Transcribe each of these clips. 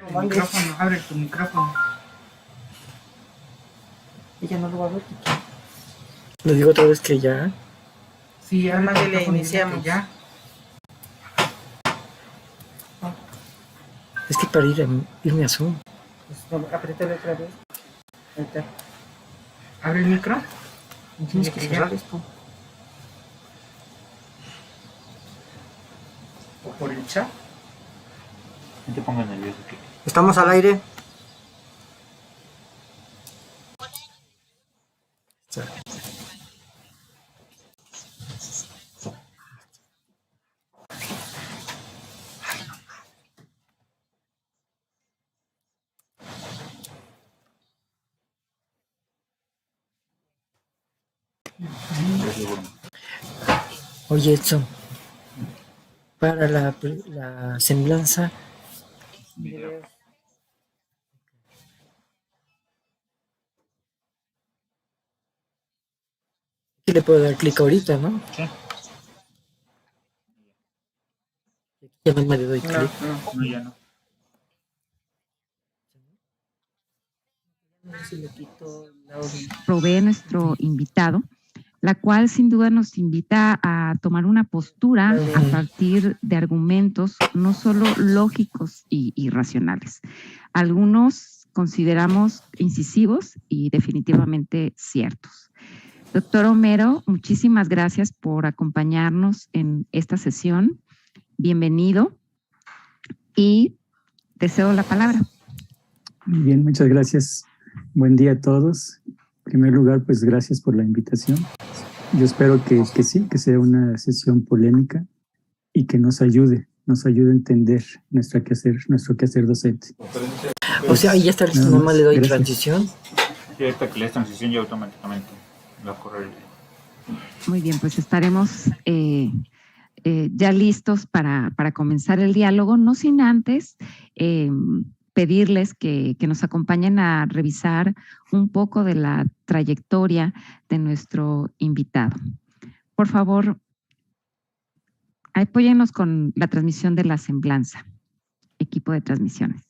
El micrófono, abre tu micrófono. Ella no lo va a ver, Kiki. Le digo otra vez que ya. Sí, abre Además el le micrófono y iniciamos. dile que ya. Es que para irme a Zoom. Pues, no, apriétale otra vez. Ahí está. Abre el micro. Tienes que que cerrar ya. esto. O por el chat. No te pongas nervioso, Kike. Estamos al aire. Yo seguro. Oye, Edson. Para la semblanza. Video. Aquí le puedo dar clic ahorita, ¿no? Sí. Ya no me le doy No, clic. no. No, ya no. No sé si le quito el audio. Provee nuestro invitado, la cual sin duda nos invita a tomar una postura a partir de argumentos no solo lógicos y racionales. Algunos consideramos incisivos y definitivamente ciertos. Doctor Homero, muchísimas gracias por acompañarnos en esta sesión. Bienvenido y te cedo la palabra. Muy bien, muchas gracias. Buen día a todos. En primer lugar, pues gracias por la invitación. Yo espero que sí, que sea una sesión polémica y que nos ayude a entender nuestro quehacer docente. O sea, ahí ya está listo, Nada más, nomás le doy gracias. transición. Y ahorita que le des transición ya automáticamente va a correr el video. Muy bien, pues estaremos ya listos para comenzar el diálogo, no sin antes pedirles que nos acompañen a revisar un poco de la trayectoria de nuestro invitado. Por favor, apóyennos con la transmisión de la semblanza, equipo de transmisiones.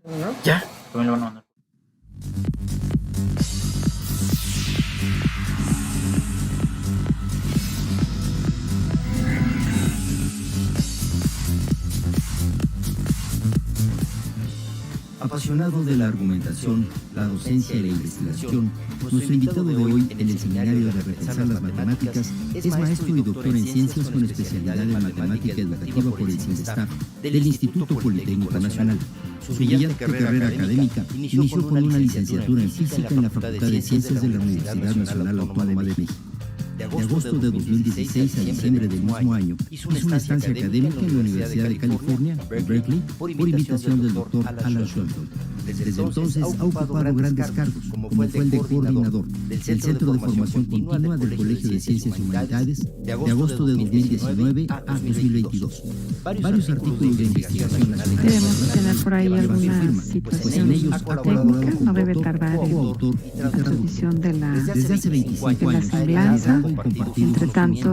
¿No? Ya. También lo van a mandar. Apasionado de la argumentación, la docencia y la investigación, nuestro invitado de hoy en el seminario de Repensar las Matemáticas es maestro y doctor en ciencias con especialidad en matemática educativa por el CINDESTAF del Instituto Politécnico Nacional. Su brillante carrera académica inició con una licenciatura en física en la Facultad de Ciencias de la Universidad Nacional Autónoma de México. De agosto de 2016 a diciembre del mismo año, hizo una estancia académica en la Universidad de California, Berkeley, por invitación del doctor Alan Shulton. Desde entonces ha ocupado grandes cargos, como fue el de coordinador del Centro de Formación Continua del Colegio de Ciencias y Humanidades de agosto de 2019 a 2022. Varios artículos de investigación Debemos tener por ahí alguna situación técnica, no debe tardar en la transmisión de la desde hace 25 años. semblanza. Entre tanto,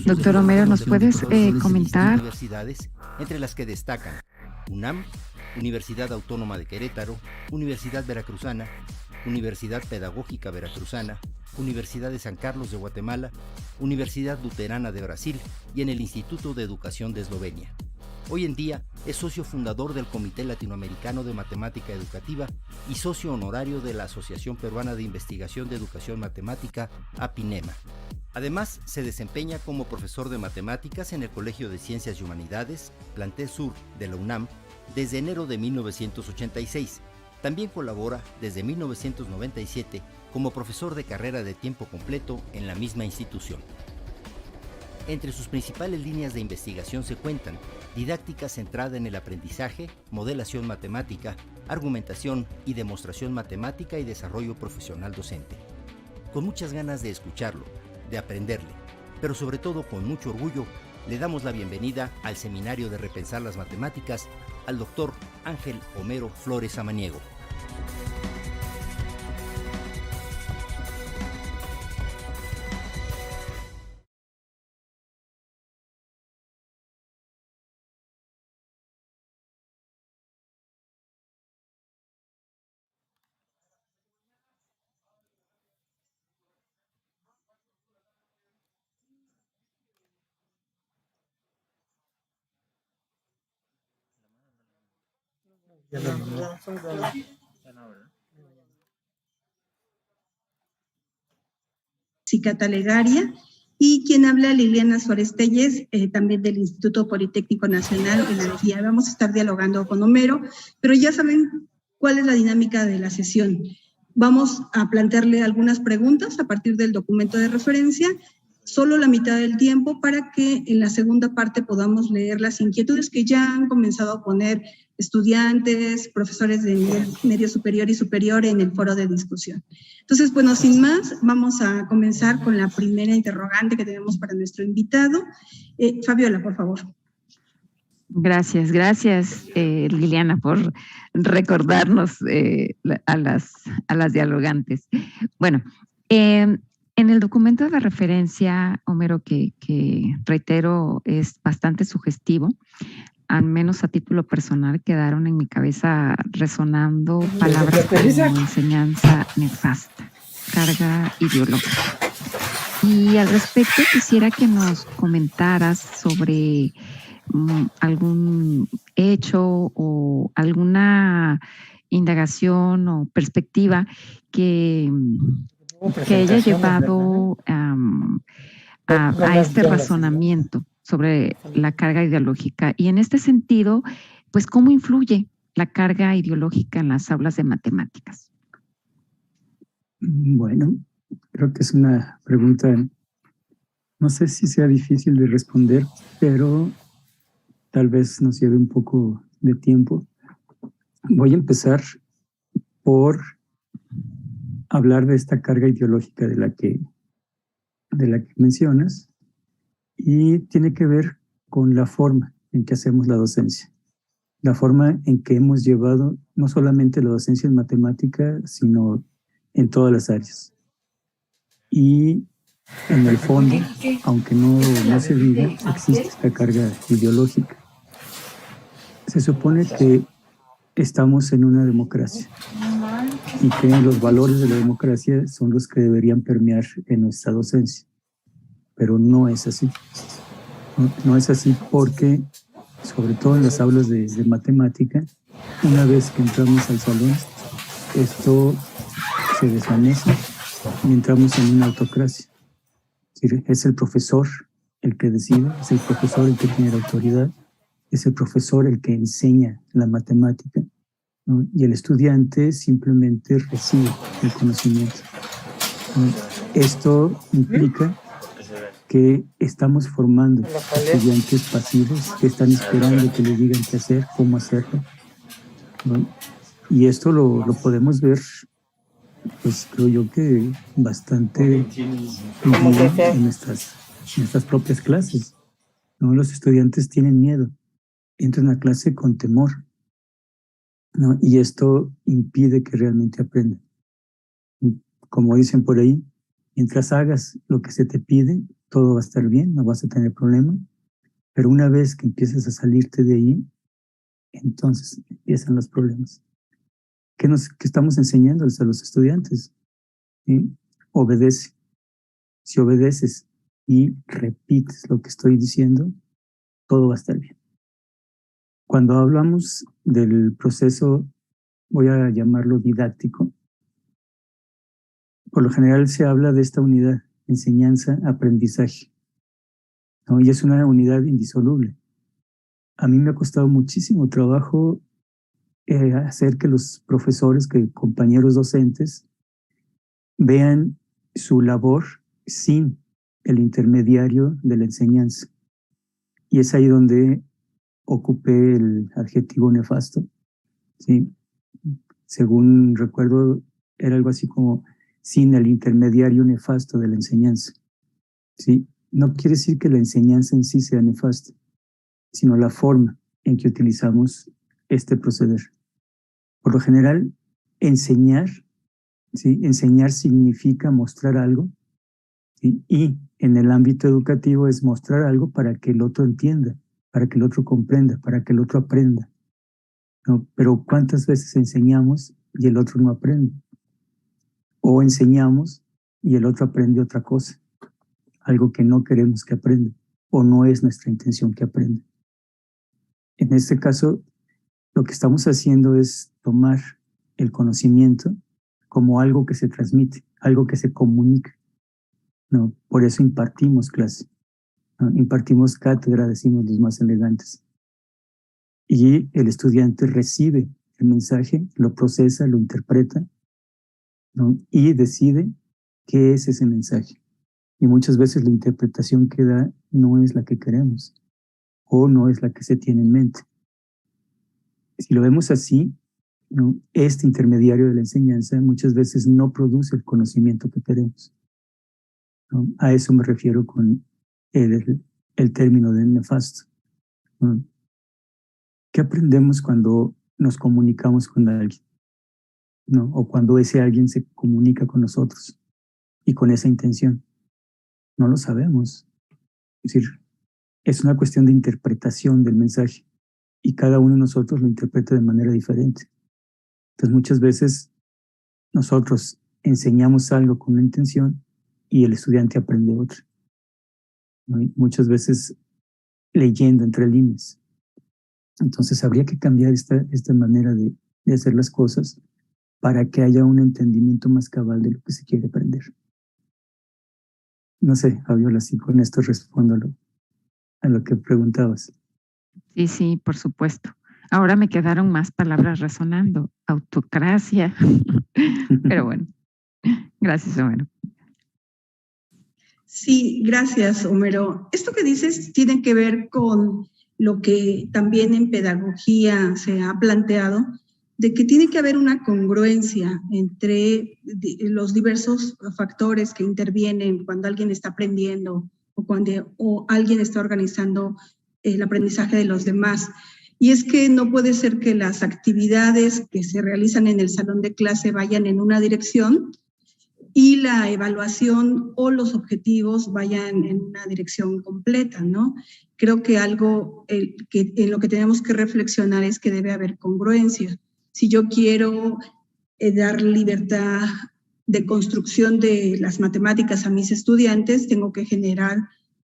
doctor Homero, ¿nos puedes comentar? Universidades, entre las que destacan UNAM, Universidad Autónoma de Querétaro, Universidad Veracruzana, Universidad Pedagógica Veracruzana, Universidad de San Carlos de Guatemala, Universidad Luterana de Brasil y en el Instituto de Educación de Eslovenia. Hoy en día es socio fundador del Comité Latinoamericano de Matemática Educativa y socio honorario de la Asociación Peruana de Investigación de Educación Matemática, APINEMA. Además, se desempeña como profesor de matemáticas en el Colegio de Ciencias y Humanidades, Plantel Sur de la UNAM, desde enero de 1986. También colabora desde 1997 como profesor de carrera de tiempo completo en la misma institución. Entre sus principales líneas de investigación se cuentan didáctica centrada en el aprendizaje, modelación matemática, argumentación y demostración matemática y desarrollo profesional docente. Con muchas ganas de escucharlo, de aprenderle, pero sobre todo con mucho orgullo, le damos la bienvenida al Seminario de Repensar las Matemáticas al doctor Ángel Homero Flores Samaniego. Cicata Legaria, y quien habla Liliana Suárez Telles, también del Instituto Politécnico Nacional en la guía. Vamos a estar dialogando con Homero, pero ya saben cuál es la dinámica de la sesión. Vamos a plantearle algunas preguntas a partir del documento de referencia, solo la mitad del tiempo para que en la segunda parte podamos leer las inquietudes que ya han comenzado a poner estudiantes, profesores de nivel medio superior y superior en el foro de discusión. Entonces, bueno, sin más, vamos a comenzar con la primera interrogante que tenemos para nuestro invitado. Fabiola, por favor. Gracias, Liliana, por recordarnos a las dialogantes. Bueno, en el documento de referencia, Homero, que reitero es bastante sugestivo, al menos a título personal, quedaron en mi cabeza resonando palabras como enseñanza nefasta, carga ideológica. Y al respecto quisiera que nos comentaras sobre algún hecho o alguna indagación o perspectiva que haya llevado a este razonamiento sobre la carga ideológica. Y en este sentido, pues, ¿cómo influye la carga ideológica en las aulas de matemáticas? Bueno, creo que es una pregunta, no sé si sea difícil de responder, pero tal vez nos lleve un poco de tiempo. Voy a empezar por hablar de esta carga ideológica de la que mencionas, y tiene que ver con la forma en que hacemos la docencia, la forma en que hemos llevado no solamente la docencia en matemática, sino en todas las áreas. Y en el fondo, aunque no se diga, existe esta carga ideológica. Se supone que estamos en una democracia y que los valores de la democracia son los que deberían permear en nuestra docencia. Pero no es así. No es así porque, sobre todo en las aulas de matemática, una vez que entramos al salón, esto se desvanece y entramos en una autocracia. Es el profesor el que decide, es el profesor el que tiene la autoridad, es el profesor el que enseña la matemática, ¿no? Y el estudiante simplemente recibe el conocimiento, ¿no? Esto implica que estamos formando estudiantes pasivos que están esperando que les digan qué hacer, cómo hacerlo, ¿no? Y esto lo podemos ver, pues creo yo que bastante en nuestras propias clases, ¿no? Los estudiantes tienen miedo, entran a clase con temor, ¿no? Y esto impide que realmente aprendan. Como dicen por ahí, mientras hagas lo que se te pide, todo va a estar bien, no vas a tener problema, pero una vez que empieces a salirte de ahí, entonces empiezan los problemas. ¿Qué estamos enseñándoles a los estudiantes? ¿Sí? Obedece. Si obedeces y repites lo que estoy diciendo, todo va a estar bien. Cuando hablamos del proceso, voy a llamarlo didáctico, por lo general se habla de esta unidad, enseñanza-aprendizaje, ¿no? Y es una unidad indisoluble. A mí me ha costado muchísimo trabajo hacer que los profesores, que compañeros docentes, vean su labor sin el intermediario de la enseñanza. Y es ahí donde ocupé el adjetivo nefasto, ¿sí? Según recuerdo, era algo así como sin el intermediario nefasto de la enseñanza, ¿sí? No quiere decir que la enseñanza en sí sea nefasta, sino la forma en que utilizamos este proceder. Por lo general, enseñar, ¿sí? Enseñar significa mostrar algo, ¿sí? Y en el ámbito educativo es mostrar algo para que el otro entienda, para que el otro comprenda, para que el otro aprenda, ¿no? Pero ¿cuántas veces enseñamos y el otro no aprende? O enseñamos y el otro aprende otra cosa, algo que no queremos que aprenda, o no es nuestra intención que aprenda. En este caso, lo que estamos haciendo es tomar el conocimiento como algo que se transmite, algo que se comunica, ¿no? Por eso impartimos clase, ¿no? Impartimos cátedra, decimos los más elegantes. Y el estudiante recibe el mensaje, lo procesa, lo interpreta, ¿no? Y decide qué es ese mensaje. Y muchas veces la interpretación que da no es la que queremos o no es la que se tiene en mente. Si lo vemos así, ¿no? Este intermediario de la enseñanza muchas veces no produce el conocimiento que queremos, ¿no? A eso me refiero con el término de nefasto, ¿no? ¿Qué aprendemos cuando nos comunicamos con alguien, ¿no? O cuando ese alguien se comunica con nosotros y con esa intención? No lo sabemos. Es decir, es una cuestión de interpretación del mensaje y cada uno de nosotros lo interpreta de manera diferente. Entonces muchas veces nosotros enseñamos algo con una intención y el estudiante aprende otra, ¿no? Y muchas veces leyendo entre líneas. Entonces habría que cambiar esta manera de hacer las cosas para que haya un entendimiento más cabal de lo que se quiere aprender. No sé, Fabiola, si con esto respondo a lo que preguntabas. Sí, sí, por supuesto. Ahora me quedaron más palabras resonando. Autocracia. Pero bueno, gracias, Homero. Sí, gracias, Homero. Esto que dices tiene que ver con lo que también en pedagogía se ha planteado, de que tiene que haber una congruencia entre los diversos factores que intervienen cuando alguien está aprendiendo o alguien está organizando el aprendizaje de los demás. Y es que no puede ser que las actividades que se realizan en el salón de clase vayan en una dirección y la evaluación o los objetivos vayan en una dirección completa, ¿no? Creo que algo en lo que tenemos que reflexionar es que debe haber congruencia. Si yo quiero dar libertad de construcción de las matemáticas a mis estudiantes, tengo que generar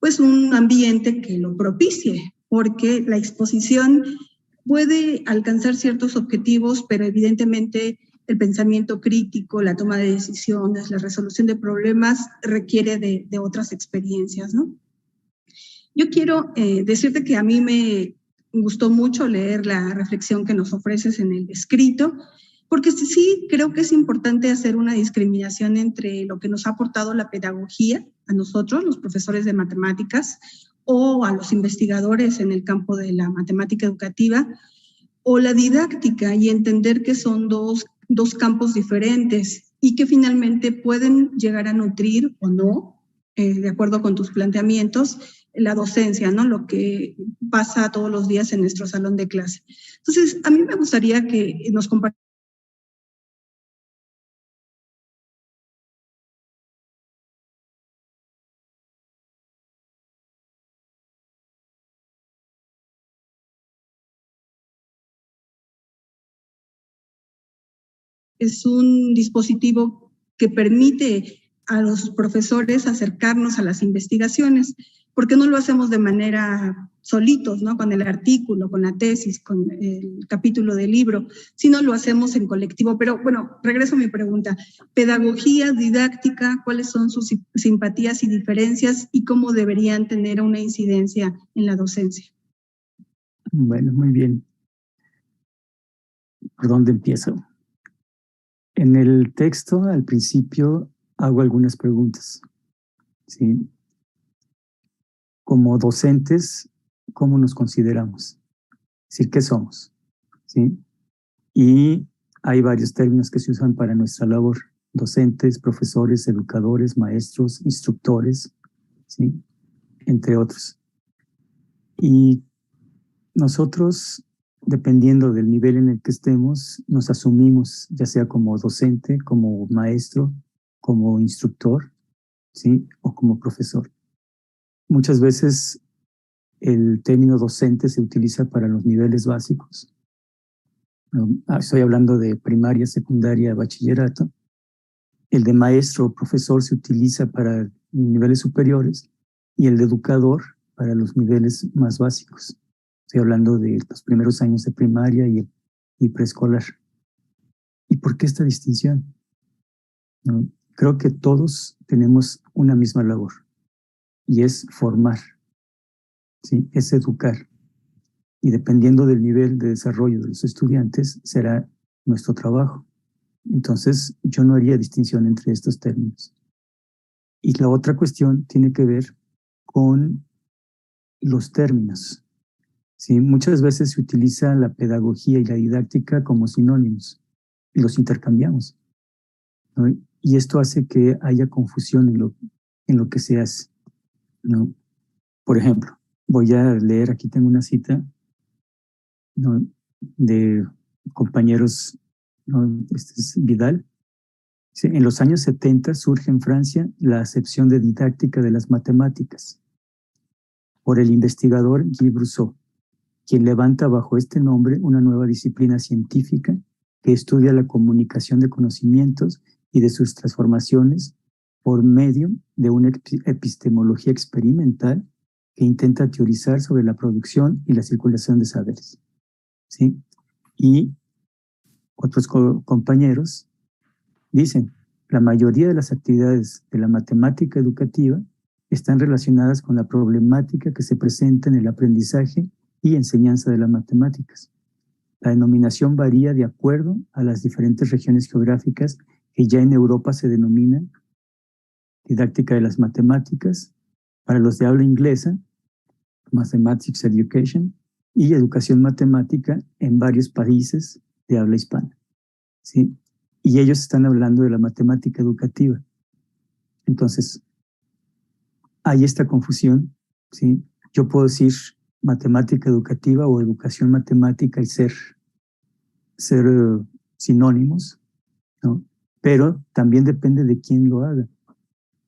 pues un ambiente que lo propicie, porque la exposición puede alcanzar ciertos objetivos, pero evidentemente el pensamiento crítico, la toma de decisiones, la resolución de problemas requiere de otras experiencias, ¿no? Yo quiero decirte que a mí me gustó mucho leer la reflexión que nos ofreces en el escrito, porque sí creo que es importante hacer una discriminación entre lo que nos ha aportado la pedagogía a nosotros, los profesores de matemáticas, o a los investigadores en el campo de la matemática educativa, o la didáctica, y entender que son dos campos diferentes y que finalmente pueden llegar a nutrir o no, de acuerdo con tus planteamientos, la docencia, ¿no? Lo que pasa todos los días en nuestro salón de clase. Entonces, a mí me gustaría que nos compartieras es un dispositivo que permite a los profesores acercarnos a las investigaciones. ¿Por qué no lo hacemos de manera solitos, ¿no? Con el artículo, con la tesis, con el capítulo del libro, sino lo hacemos en colectivo? Pero bueno, regreso a mi pregunta. Pedagogía, didáctica, ¿cuáles son sus simpatías y diferencias y cómo deberían tener una incidencia en la docencia? Bueno, muy bien. ¿Por dónde empiezo? En el texto, al principio, hago algunas preguntas, ¿sí? Como docentes, ¿cómo nos consideramos? Es decir, ¿qué somos? ¿Sí? Y hay varios términos que se usan para nuestra labor: docentes, profesores, educadores, maestros, instructores, ¿sí? Entre otros. Y nosotros, dependiendo del nivel en el que estemos, nos asumimos, ya sea como docente, como maestro, como instructor, ¿sí? O como profesor. Muchas veces el término docente se utiliza para los niveles básicos. Estoy hablando de primaria, secundaria, bachillerato. El de maestro o profesor se utiliza para niveles superiores y el de educador para los niveles más básicos. Estoy hablando de los primeros años de primaria y preescolar. ¿Y por qué esta distinción? ¿No? Creo que todos tenemos una misma labor y es formar, ¿sí? Es educar. Y dependiendo del nivel de desarrollo de los estudiantes, será nuestro trabajo. Entonces, yo no haría distinción entre estos términos. Y la otra cuestión tiene que ver con los términos. ¿Sí? Muchas veces se utiliza la pedagogía y la didáctica como sinónimos y los intercambiamos, ¿no? Y esto hace que haya confusión en lo que se hace, ¿no? Por ejemplo, voy a leer, aquí tengo una cita, ¿no?, de compañeros, ¿no? Este es Vidal. Sí, en los años 70 surge en Francia la acepción de didáctica de las matemáticas por el investigador Guy Brousseau, quien levanta bajo este nombre una nueva disciplina científica que estudia la comunicación de conocimientos y de sus transformaciones por medio de una epistemología experimental que intenta teorizar sobre la producción y la circulación de saberes. ¿Sí? Y otros compañeros dicen, la mayoría de las actividades de la matemática educativa están relacionadas con la problemática que se presenta en el aprendizaje y enseñanza de las matemáticas. La denominación varía de acuerdo a las diferentes regiones geográficas que ya en Europa se denominan didáctica de las matemáticas, para los de habla inglesa, Mathematics Education, y educación matemática en varios países de habla hispana. ¿Sí? Y ellos están hablando de la matemática educativa. Entonces, hay esta confusión, ¿sí? Yo puedo decir matemática educativa o educación matemática y ser sinónimos, ¿no? Pero también depende de quién lo haga,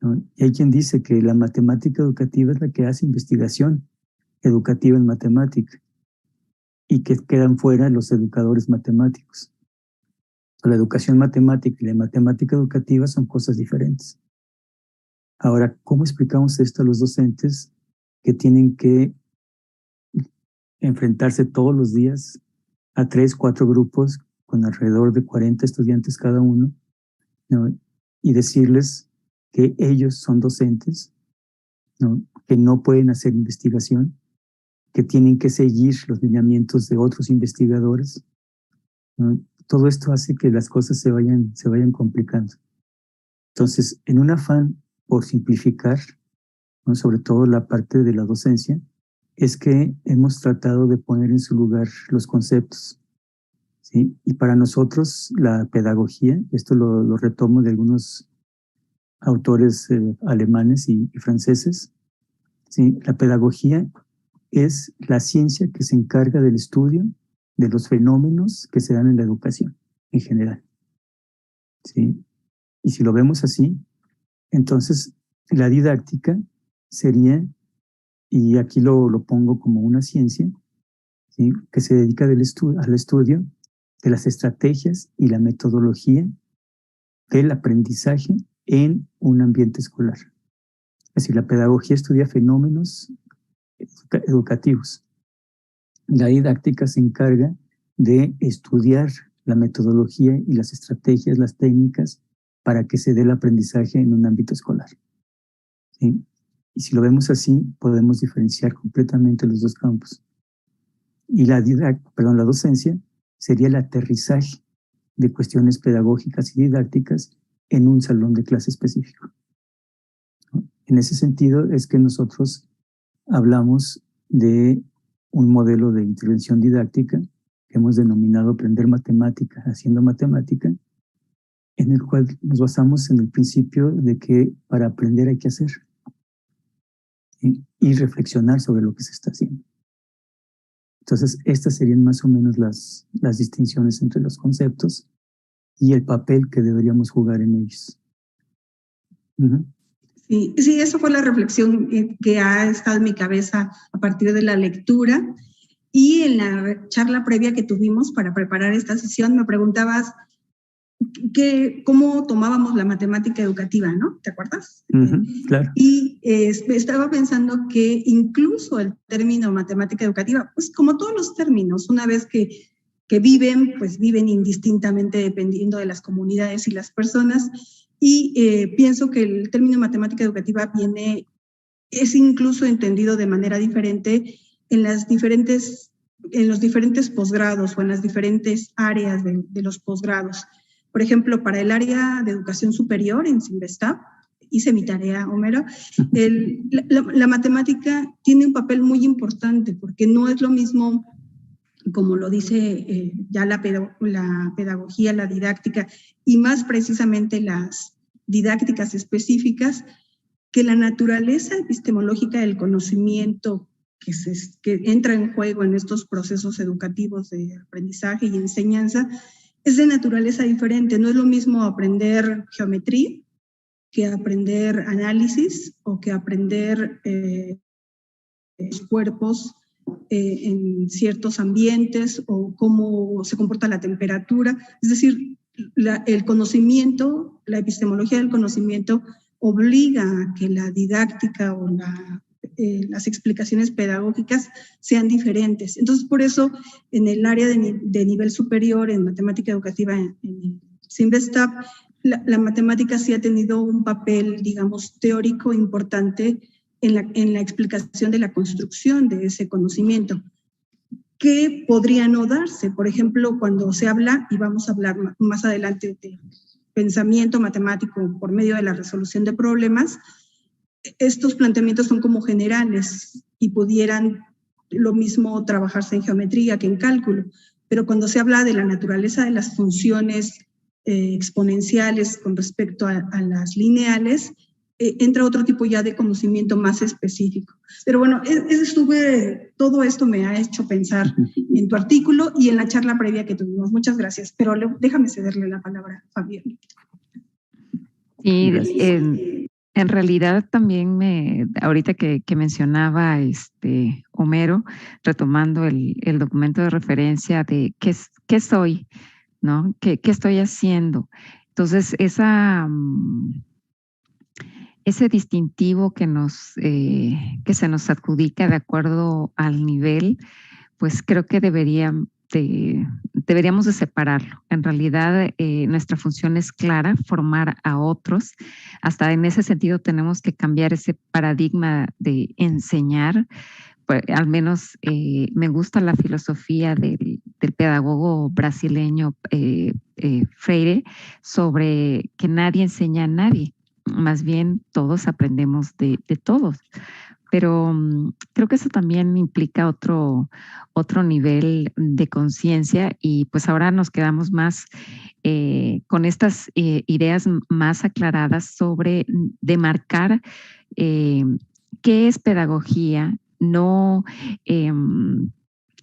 ¿no? Y hay quien dice que la matemática educativa es la que hace investigación educativa en matemática y que quedan fuera los educadores matemáticos. La educación matemática y la matemática educativa son cosas diferentes. Ahora, ¿cómo explicamos esto a los docentes que tienen que enfrentarse todos los días a 3, 4 grupos con alrededor de 40 estudiantes cada uno, ¿no?, y decirles que ellos son docentes, ¿no?, que no pueden hacer investigación, que tienen que seguir los lineamientos de otros investigadores, ¿no? Todo esto hace que las cosas se vayan complicando. Entonces, en un afán por simplificar, ¿no?, sobre todo la parte de la docencia, es que hemos tratado de poner en su lugar los conceptos, ¿sí? Y para nosotros la pedagogía, esto lo retomo de algunos autores alemanes y franceses, ¿sí? La pedagogía es la ciencia que se encarga del estudio de los fenómenos que se dan en la educación en general, ¿sí? Y si lo vemos así, entonces la didáctica sería, y aquí lo pongo como una ciencia, ¿sí?, que se dedica al estudio de las estrategias y la metodología del aprendizaje en un ambiente escolar. Es decir, la pedagogía estudia fenómenos educativos. La didáctica se encarga de estudiar la metodología y las estrategias, las técnicas para que se dé el aprendizaje en un ámbito escolar, ¿sí? Y si lo vemos así, podemos diferenciar completamente los dos campos. Y la docencia sería el aterrizaje de cuestiones pedagógicas y didácticas en un salón de clase específico. En ese sentido es que nosotros hablamos de un modelo de intervención didáctica que hemos denominado aprender matemática haciendo matemática, en el cual nos basamos en el principio de que para aprender hay que hacer, ¿sí?, y reflexionar sobre lo que se está haciendo. Entonces, estas serían más o menos las distinciones entre los conceptos y el papel que deberíamos jugar en ellos. Sí, eso fue la reflexión que ha estado en mi cabeza a partir de la lectura. Y en la charla previa que tuvimos para preparar esta sesión me preguntabas cómo tomábamos la matemática educativa, ¿no? ¿Te acuerdas? Claro. Y estaba pensando que incluso el término matemática educativa, pues como todos los términos, una vez que viven, pues viven indistintamente dependiendo de las comunidades y las personas. Y pienso que el término matemática educativa es incluso entendido de manera diferente en los diferentes posgrados o en las diferentes áreas de los posgrados. Por ejemplo, para el área de educación superior en Sinvestab, hice mi tarea, Homero, la matemática tiene un papel muy importante porque no es lo mismo, como lo dice ya la pedagogía, la didáctica, y más precisamente las didácticas específicas, que la naturaleza epistemológica del conocimiento que entra en juego en estos procesos educativos de aprendizaje y enseñanza es de naturaleza diferente. No es lo mismo aprender geometría que aprender análisis o que aprender cuerpos en ciertos ambientes o cómo se comporta la temperatura. Es decir, el conocimiento, la epistemología del conocimiento obliga a que la didáctica o las explicaciones pedagógicas sean diferentes. Entonces, por eso, en el área de nivel superior, en matemática educativa, en Sinvestab, la matemática sí ha tenido un papel, digamos, teórico importante en la explicación de la construcción de ese conocimiento, que podría no darse. Por ejemplo, cuando se habla, y vamos a hablar más adelante de pensamiento matemático por medio de la resolución de problemas, estos planteamientos son como generales y pudieran lo mismo trabajarse en geometría que en cálculo, pero cuando se habla de la naturaleza de las funciones exponenciales con respecto a las lineales, entra otro tipo ya de conocimiento más específico. Pero bueno, todo esto me ha hecho pensar en tu artículo y en la charla previa que tuvimos. Muchas gracias, pero déjame cederle la palabra a Fabián. Sí, en realidad también ahorita que mencionaba Homero, retomando el documento de referencia de qué soy, ¿no? ¿Qué estoy haciendo? Entonces, ese distintivo que se nos adjudica de acuerdo al nivel, pues creo que deberíamos de separarlo. En realidad, nuestra función es clara, formar a otros. Hasta en ese sentido tenemos que cambiar ese paradigma de enseñar. Pues, al menos me gusta la filosofía del pedagogo brasileño Freire sobre que nadie enseña a nadie. Más bien todos aprendemos de todos. Pero creo que eso también implica otro nivel de conciencia y pues ahora nos quedamos más con estas ideas más aclaradas sobre demarcar qué es pedagogía, no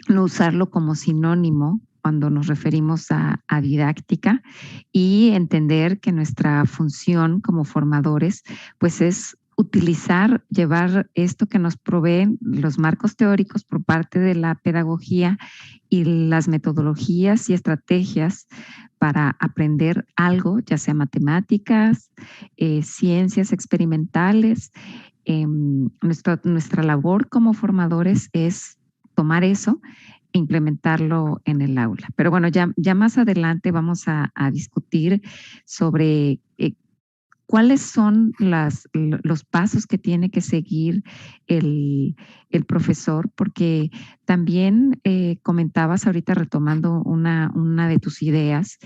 usarlo como sinónimo cuando nos referimos a didáctica y entender que nuestra función como formadores pues es llevar esto que nos proveen los marcos teóricos por parte de la pedagogía y las metodologías y estrategias para aprender algo, ya sea matemáticas, ciencias experimentales. Nuestra labor como formadores es tomar eso e implementarlo en el aula. Pero bueno, ya más adelante vamos a discutir sobre cuáles son los pasos que tiene que seguir el profesor, porque también comentabas ahorita retomando una de tus ideas,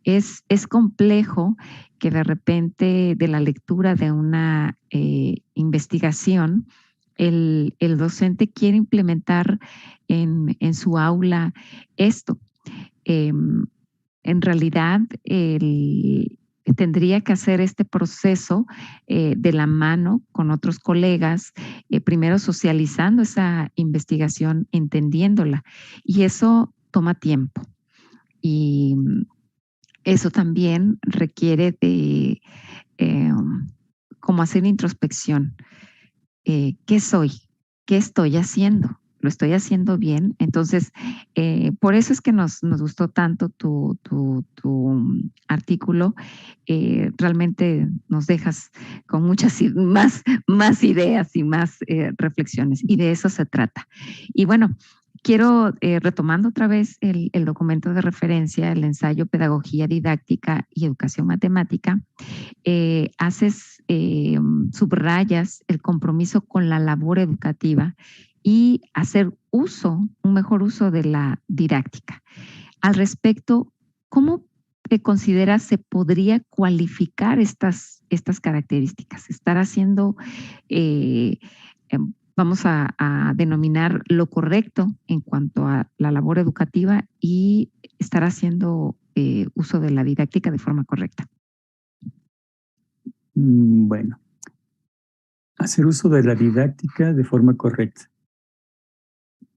es complejo que de repente de la lectura de una investigación, el docente quiere implementar en su aula esto. En realidad, tendría que hacer este proceso de la mano con otros colegas, primero socializando esa investigación, entendiéndola, y eso toma tiempo. Y eso también requiere de como hacer introspección. ¿Qué soy? ¿Qué estoy haciendo? lo estoy haciendo bien. Entonces, por eso es que nos gustó tanto tu artículo. Realmente nos dejas con muchas más ideas y más reflexiones, y de eso se trata. Y bueno, quiero, retomando otra vez el documento de referencia, el ensayo Pedagogía Didáctica y Educación Matemática, subrayas el compromiso con la labor educativa y hacer un mejor uso de la didáctica. Al respecto, ¿cómo consideras se podría cualificar estas características? Estar haciendo, vamos a denominar lo correcto en cuanto a la labor educativa y estar haciendo uso de la didáctica de forma correcta. Bueno, hacer uso de la didáctica de forma correcta.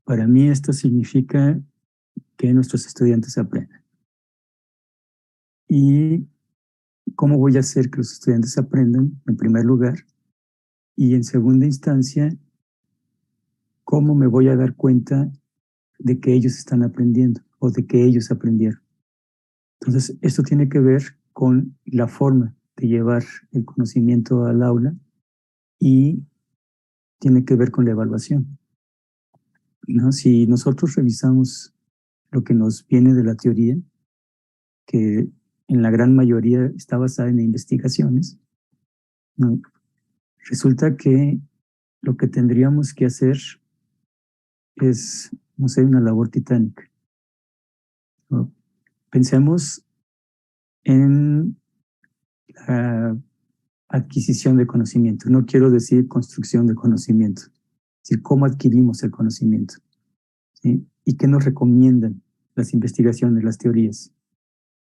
Para mí esto significa que nuestros estudiantes aprendan. ¿Y cómo voy a hacer que los estudiantes aprendan? En primer lugar, y en segunda instancia, ¿cómo me voy a dar cuenta de que ellos están aprendiendo o de que ellos aprendieron? Entonces, esto tiene que ver con la forma de llevar el conocimiento al aula y tiene que ver con la evaluación, ¿no? Si nosotros revisamos lo que nos viene de la teoría, que en la gran mayoría está basada en investigaciones, ¿no? Resulta que lo que tendríamos que hacer es, no sé, una labor titánica, ¿no? Pensemos en la adquisición de conocimiento. No quiero decir construcción de conocimiento, es decir, cómo adquirimos el conocimiento, ¿sí? Y qué nos recomiendan las investigaciones, las teorías,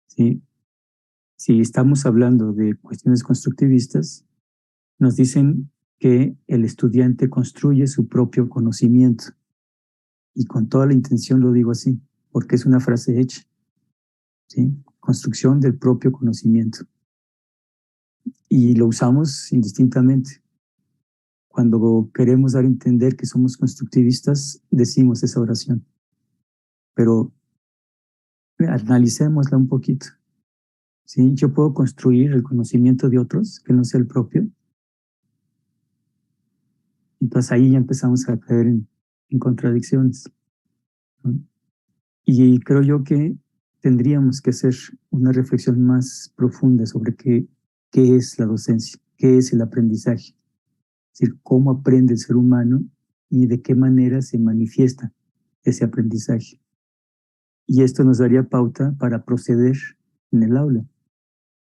¿sí? Si estamos hablando de cuestiones constructivistas, nos dicen que el estudiante construye su propio conocimiento. Y con toda la intención lo digo así, porque es una frase hecha, ¿sí? Construcción del propio conocimiento. Y lo usamos indistintamente. Cuando queremos dar a entender que somos constructivistas, decimos esa oración. Pero analicémosla un poquito, ¿sí? Yo puedo construir el conocimiento de otros que no sea el propio. Entonces ahí ya empezamos a caer en contradicciones, ¿no? Y creo yo que tendríamos que hacer una reflexión más profunda sobre qué es la docencia, qué es el aprendizaje. Es decir, cómo aprende el ser humano y de qué manera se manifiesta ese aprendizaje. Y esto nos daría pauta para proceder en el aula,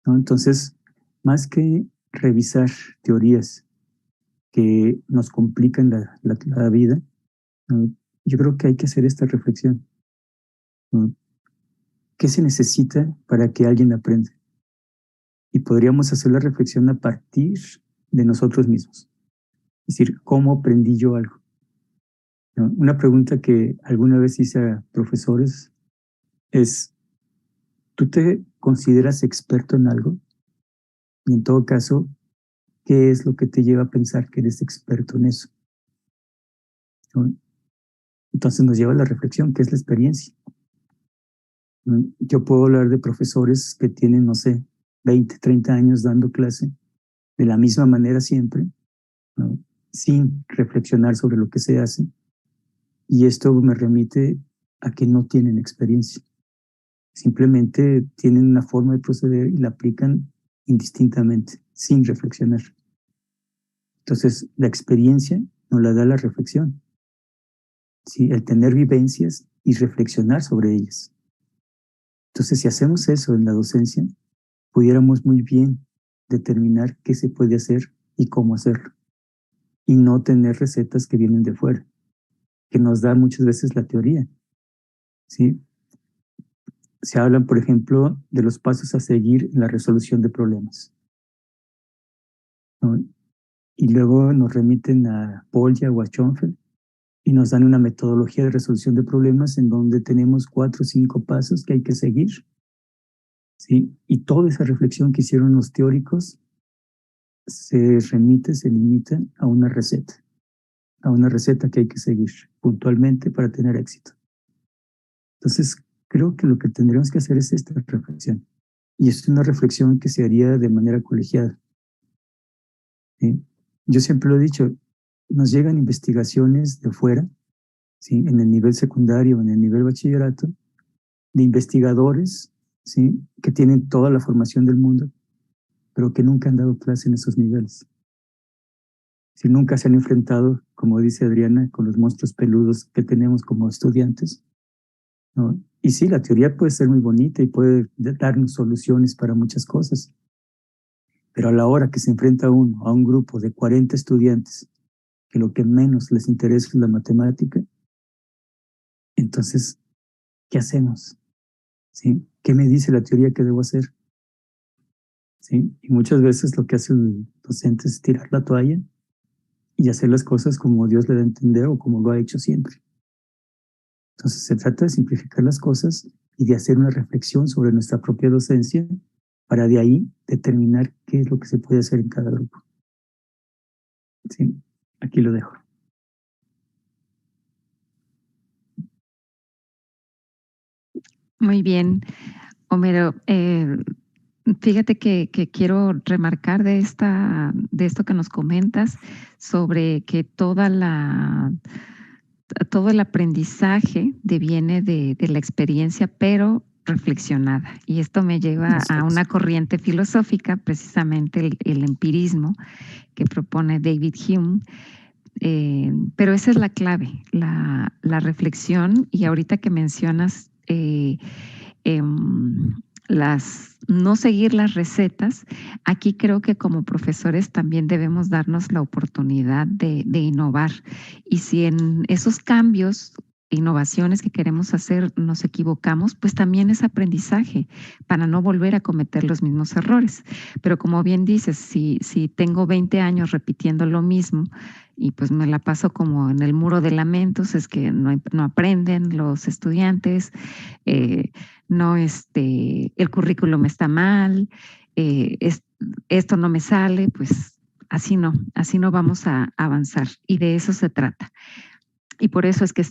¿no? Entonces, más que revisar teorías que nos complican la vida, ¿no? Yo creo que hay que hacer esta reflexión, ¿no? ¿Qué se necesita para que alguien aprenda? Y podríamos hacer la reflexión a partir de nosotros mismos. Es decir, ¿cómo aprendí yo algo? ¿No? Una pregunta que alguna vez hice a profesores es, ¿tú te consideras experto en algo? Y en todo caso, ¿qué es lo que te lleva a pensar que eres experto en eso? ¿No? Entonces nos lleva a la reflexión, ¿qué es la experiencia? ¿No? Yo puedo hablar de profesores que tienen, no sé, 20, 30 años dando clase de la misma manera siempre, ¿no? Sin reflexionar sobre lo que se hace. Y esto me remite a que no tienen experiencia. Simplemente tienen una forma de proceder y la aplican indistintamente, sin reflexionar. Entonces, la experiencia nos la da la reflexión, ¿sí? El tener vivencias y reflexionar sobre ellas. Entonces, si hacemos eso en la docencia, pudiéramos muy bien determinar qué se puede hacer y cómo hacerlo. Y no tener recetas que vienen de fuera, que nos da muchas veces la teoría, ¿sí? Se hablan, por ejemplo, de los pasos a seguir en la resolución de problemas, ¿no? Y luego nos remiten a Polya o a Schoenfeld y nos dan una metodología de resolución de problemas en donde tenemos 4 o 5 pasos que hay que seguir, ¿sí? Y toda esa reflexión que hicieron los teóricos se limita a una receta, a una receta que hay que seguir puntualmente para tener éxito. Entonces, creo que lo que tendríamos que hacer es esta reflexión. Y es una reflexión que se haría de manera colegiada. ¿Sí? Yo siempre lo he dicho, nos llegan investigaciones de fuera, ¿sí? En el nivel secundario, en el nivel bachillerato, de investigadores, ¿sí? Que tienen toda la formación del mundo, pero que nunca han dado clase en esos niveles. Si nunca se han enfrentado, como dice Adriana, con los monstruos peludos que tenemos como estudiantes, ¿no? Y sí, la teoría puede ser muy bonita y puede darnos soluciones para muchas cosas, pero a la hora que se enfrenta uno a un grupo de 40 estudiantes que lo que menos les interesa es la matemática, entonces, ¿qué hacemos? ¿Sí? ¿Qué me dice la teoría que debo hacer? ¿Sí? Y muchas veces lo que hace el docente es tirar la toalla y hacer las cosas como Dios le da a entender o como lo ha hecho siempre. Entonces se trata de simplificar las cosas y de hacer una reflexión sobre nuestra propia docencia para de ahí determinar qué es lo que se puede hacer en cada grupo. Sí, aquí lo dejo. Muy bien, Homero. Fíjate que quiero remarcar de esto que nos comentas sobre que todo el aprendizaje deviene de la experiencia, pero reflexionada. Y esto me lleva a una corriente filosófica, precisamente el empirismo que propone David Hume. Pero esa es la clave, la reflexión. Y ahorita que mencionas no seguir las recetas, aquí creo que como profesores también debemos darnos la oportunidad de innovar. Y si en esos cambios, innovaciones que queremos hacer, nos equivocamos, pues también es aprendizaje para no volver a cometer los mismos errores. Pero como bien dices, si tengo 20 años repitiendo lo mismo y pues me la paso como en el muro de lamentos, es que no aprenden los estudiantes, el currículum está mal, esto no me sale, pues así no vamos a avanzar. Y de eso se trata. Y por eso es que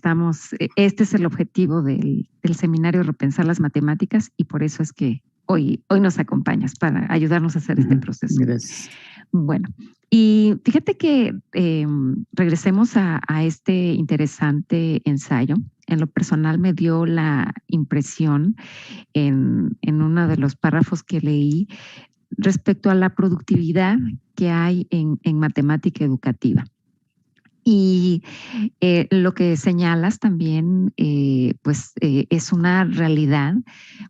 este es el objetivo del seminario Repensar las Matemáticas, y por eso es que hoy nos acompañas para ayudarnos a hacer este proceso. Gracias. Bueno, y fíjate que regresemos a este interesante ensayo. En lo personal me dio la impresión en uno de los párrafos que leí respecto a la productividad que hay en matemática educativa. Y lo que señalas también, es una realidad.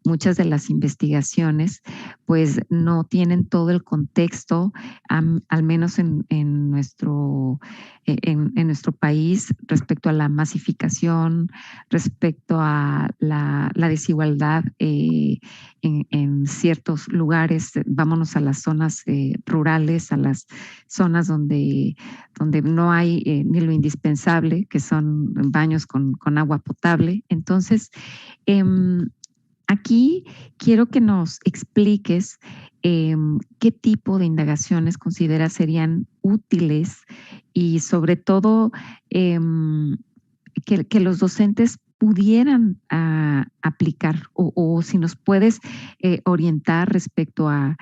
Muchas de las investigaciones, pues, no tienen todo el contexto, al menos en nuestro país, respecto a la masificación, respecto a la desigualdad en ciertos lugares. Vámonos a las zonas rurales, a las zonas donde no hay ni lo indispensable, que son baños con agua potable. Entonces, aquí quiero que nos expliques qué tipo de indagaciones consideras serían útiles y sobre todo que los docentes pudieran aplicar o si nos puedes orientar respecto a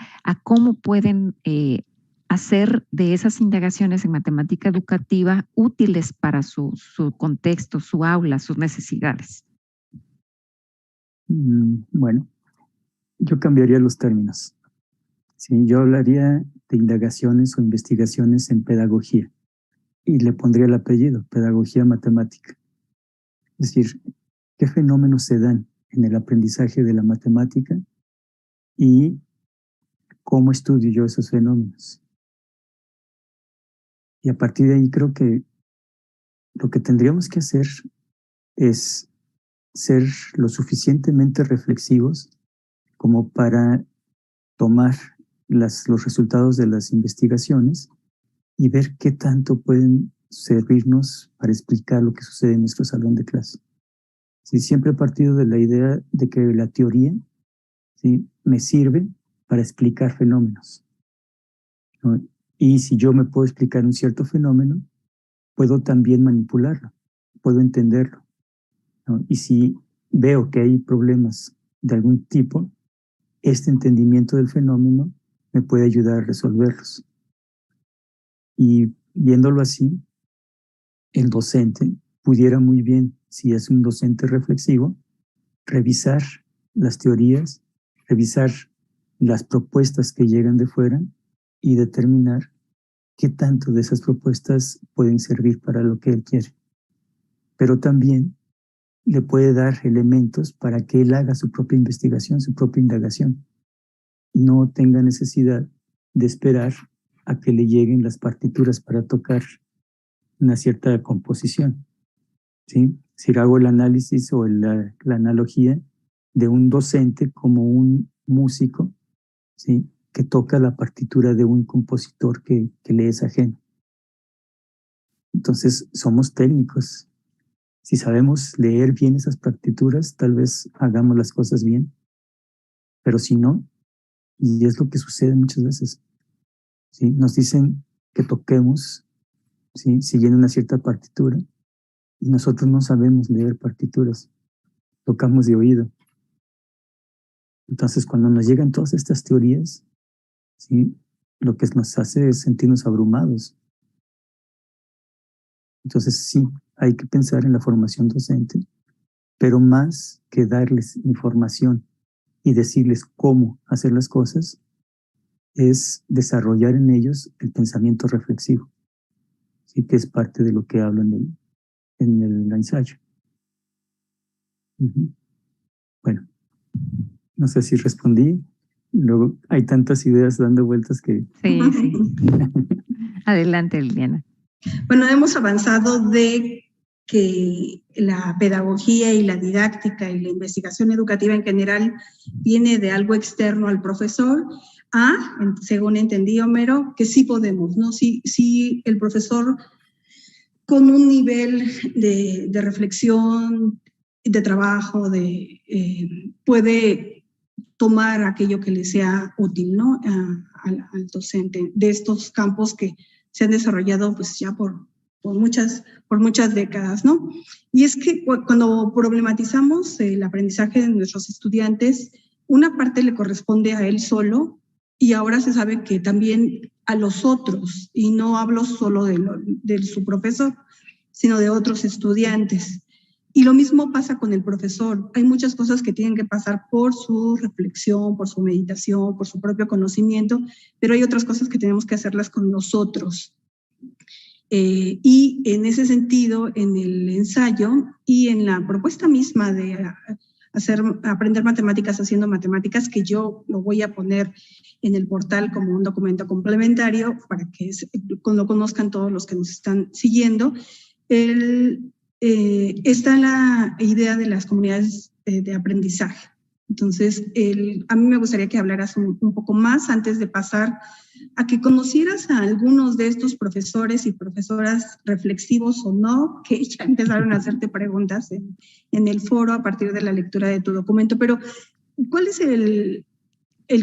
cómo pueden hacer de esas indagaciones en matemática educativa útiles para su contexto, su aula, sus necesidades. Bueno, yo cambiaría los términos. Sí, yo hablaría de indagaciones o investigaciones en pedagogía y le pondría el apellido, pedagogía matemática. Es decir, qué fenómenos se dan en el aprendizaje de la matemática y cómo estudio yo esos fenómenos. Y a partir de ahí creo que lo que tendríamos que hacer es ser lo suficientemente reflexivos como para tomar los resultados de las investigaciones y ver qué tanto pueden servirnos para explicar lo que sucede en nuestro salón de clase. Sí, siempre he partido de la idea de que la teoría, ¿sí?, me sirve para explicar fenómenos, ¿no? Y si yo me puedo explicar un cierto fenómeno, puedo también manipularlo, puedo entenderlo, ¿no? Y si veo que hay problemas de algún tipo, este entendimiento del fenómeno me puede ayudar a resolverlos. Y viéndolo así, el docente pudiera muy bien, si es un docente reflexivo, revisar las teorías, revisar las propuestas que llegan de fuera y determinar qué tanto de esas propuestas pueden servir para lo que él quiere. Pero también le puede dar elementos para que él haga su propia investigación, su propia indagación, y no tenga necesidad de esperar a que le lleguen las partituras para tocar una cierta composición, ¿sí? Si hago el análisis o la analogía de un docente como un músico, ¿sí?, que toca la partitura de un compositor que le es ajeno. Entonces, somos técnicos. Si sabemos leer bien esas partituras, tal vez hagamos las cosas bien, pero si no, y es lo que sucede muchas veces, ¿sí?, nos dicen que toquemos, ¿sí?, siguiendo una cierta partitura, y nosotros no sabemos leer partituras, tocamos de oído. Entonces, cuando nos llegan todas estas teorías, ¿sí?, lo que nos hace es sentirnos abrumados. Entonces, sí, hay que pensar en la formación docente, pero más que darles información y decirles cómo hacer las cosas, es desarrollar en ellos el pensamiento reflexivo, ¿sí?, que es parte de lo que hablo en el ensayo. Bueno, no sé si respondí. Luego hay tantas ideas dando vueltas que... Sí, sí. Adelante, Liliana. Bueno, hemos avanzado de que la pedagogía y la didáctica y la investigación educativa en general viene de algo externo al profesor, según entendí, Homero, que sí podemos, ¿no? Sí, el profesor con un nivel de reflexión, de trabajo, puede tomar aquello que le sea útil, ¿no?, al docente de estos campos que se han desarrollado pues ya por muchas décadas, ¿no? Y es que cuando problematizamos el aprendizaje de nuestros estudiantes, una parte le corresponde a él solo y ahora se sabe que también a los otros, y no hablo solo de su profesor, sino de otros estudiantes. Y lo mismo pasa con el profesor. Hay muchas cosas que tienen que pasar por su reflexión, por su meditación, por su propio conocimiento, pero hay otras cosas que tenemos que hacerlas con nosotros. Y en ese sentido, en el ensayo y en la propuesta misma de aprender matemáticas haciendo matemáticas, que yo lo voy a poner en el portal como un documento complementario para que lo conozcan todos los que nos están siguiendo, está la idea de las comunidades de aprendizaje. Entonces, a mí me gustaría que hablaras un poco más antes de pasar a que conocieras a algunos de estos profesores y profesoras reflexivos o no, que ya empezaron a hacerte preguntas en el foro a partir de la lectura de tu documento. Pero, ¿cuál es el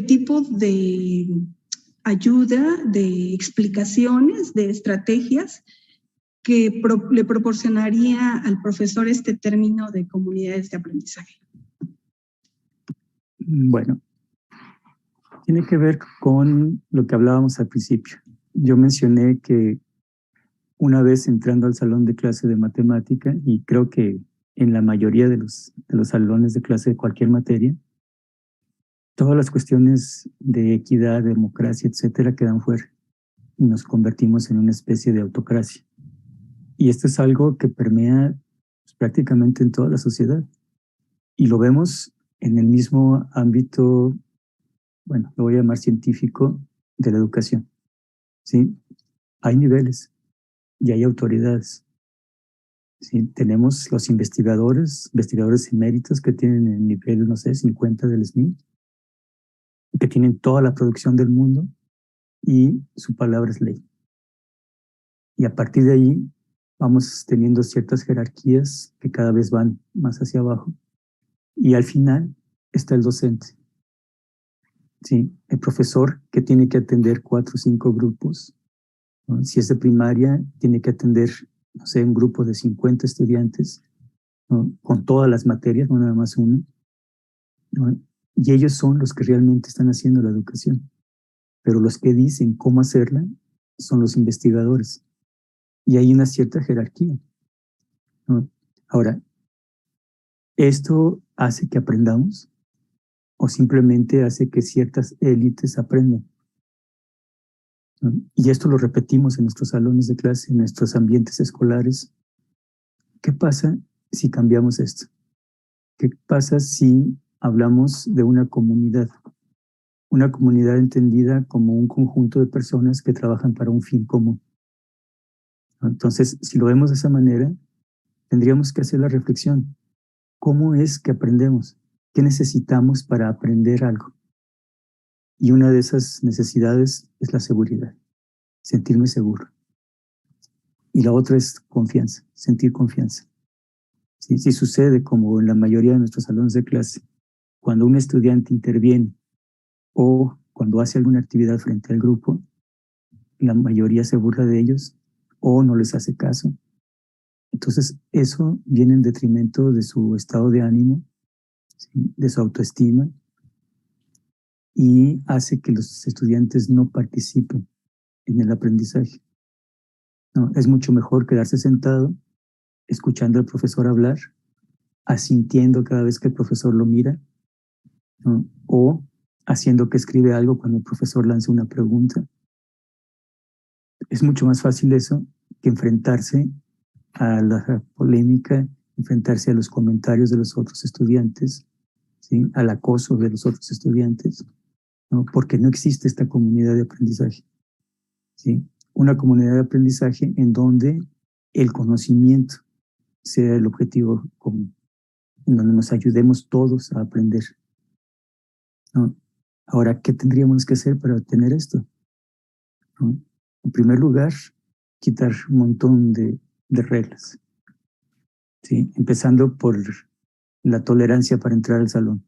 tipo de ayuda, de explicaciones, de estrategias que le proporcionaría al profesor este término de comunidades de aprendizaje? Bueno, tiene que ver con lo que hablábamos al principio. Yo mencioné que una vez entrando al salón de clase de matemática, y creo que en la mayoría de los salones de clase de cualquier materia, todas las cuestiones de equidad, democracia, etcétera, quedan fuera y nos convertimos en una especie de autocracia. Y esto es algo que permea pues, prácticamente en toda la sociedad. Y lo vemos en el mismo ámbito, bueno, lo voy a llamar científico, de la educación, ¿sí? Hay niveles y hay autoridades, ¿sí? Tenemos los investigadores eméritos que tienen el nivel, no sé, 50 del SNI, que tienen toda la producción del mundo y su palabra es ley. Y a partir de ahí vamos teniendo ciertas jerarquías que cada vez van más hacia abajo. Y al final está el docente. Sí, el profesor que tiene que atender 4 o 5 grupos, ¿no? Si es de primaria, tiene que atender no sé, un grupo de 50 estudiantes, ¿no? Con todas las materias, no nada más una, ¿no? Y ellos son los que realmente están haciendo la educación. Pero los que dicen cómo hacerla son los investigadores. Y hay una cierta jerarquía, ¿no? Ahora, ¿esto hace que aprendamos? ¿O simplemente hace que ciertas élites aprendan? ¿No? Y esto lo repetimos en nuestros salones de clase, en nuestros ambientes escolares. ¿Qué pasa si cambiamos esto? ¿Qué pasa si hablamos de una comunidad? Una comunidad entendida como un conjunto de personas que trabajan para un fin común. Entonces, si lo vemos de esa manera, tendríamos que hacer la reflexión. ¿Cómo es que aprendemos? ¿Qué necesitamos para aprender algo? Y una de esas necesidades es la seguridad, sentirme seguro. Y la otra es confianza, sentir confianza. Si sucede como en la mayoría de nuestros salones de clase, cuando un estudiante interviene o cuando hace alguna actividad frente al grupo, la mayoría se burla de ellos o no les hace caso. Entonces, eso viene en detrimento de su estado de ánimo, ¿sí? De su autoestima, y hace que los estudiantes no participen en el aprendizaje. No, es mucho mejor quedarse sentado, escuchando al profesor hablar, asintiendo cada vez que el profesor lo mira, ¿no? O haciendo que escribe algo cuando el profesor lance una pregunta. Es mucho más fácil eso que enfrentarse a la polémica, enfrentarse a los comentarios de los otros estudiantes, ¿sí? Al acoso de los otros estudiantes, ¿no? Porque no existe esta comunidad de aprendizaje, ¿sí? Una comunidad de aprendizaje en donde el conocimiento sea el objetivo común, en donde nos ayudemos todos a aprender, ¿no? Ahora, ¿qué tendríamos que hacer para obtener esto? ¿No? En primer lugar, quitar un montón de reglas, ¿sí? Empezando por la tolerancia para entrar al salón,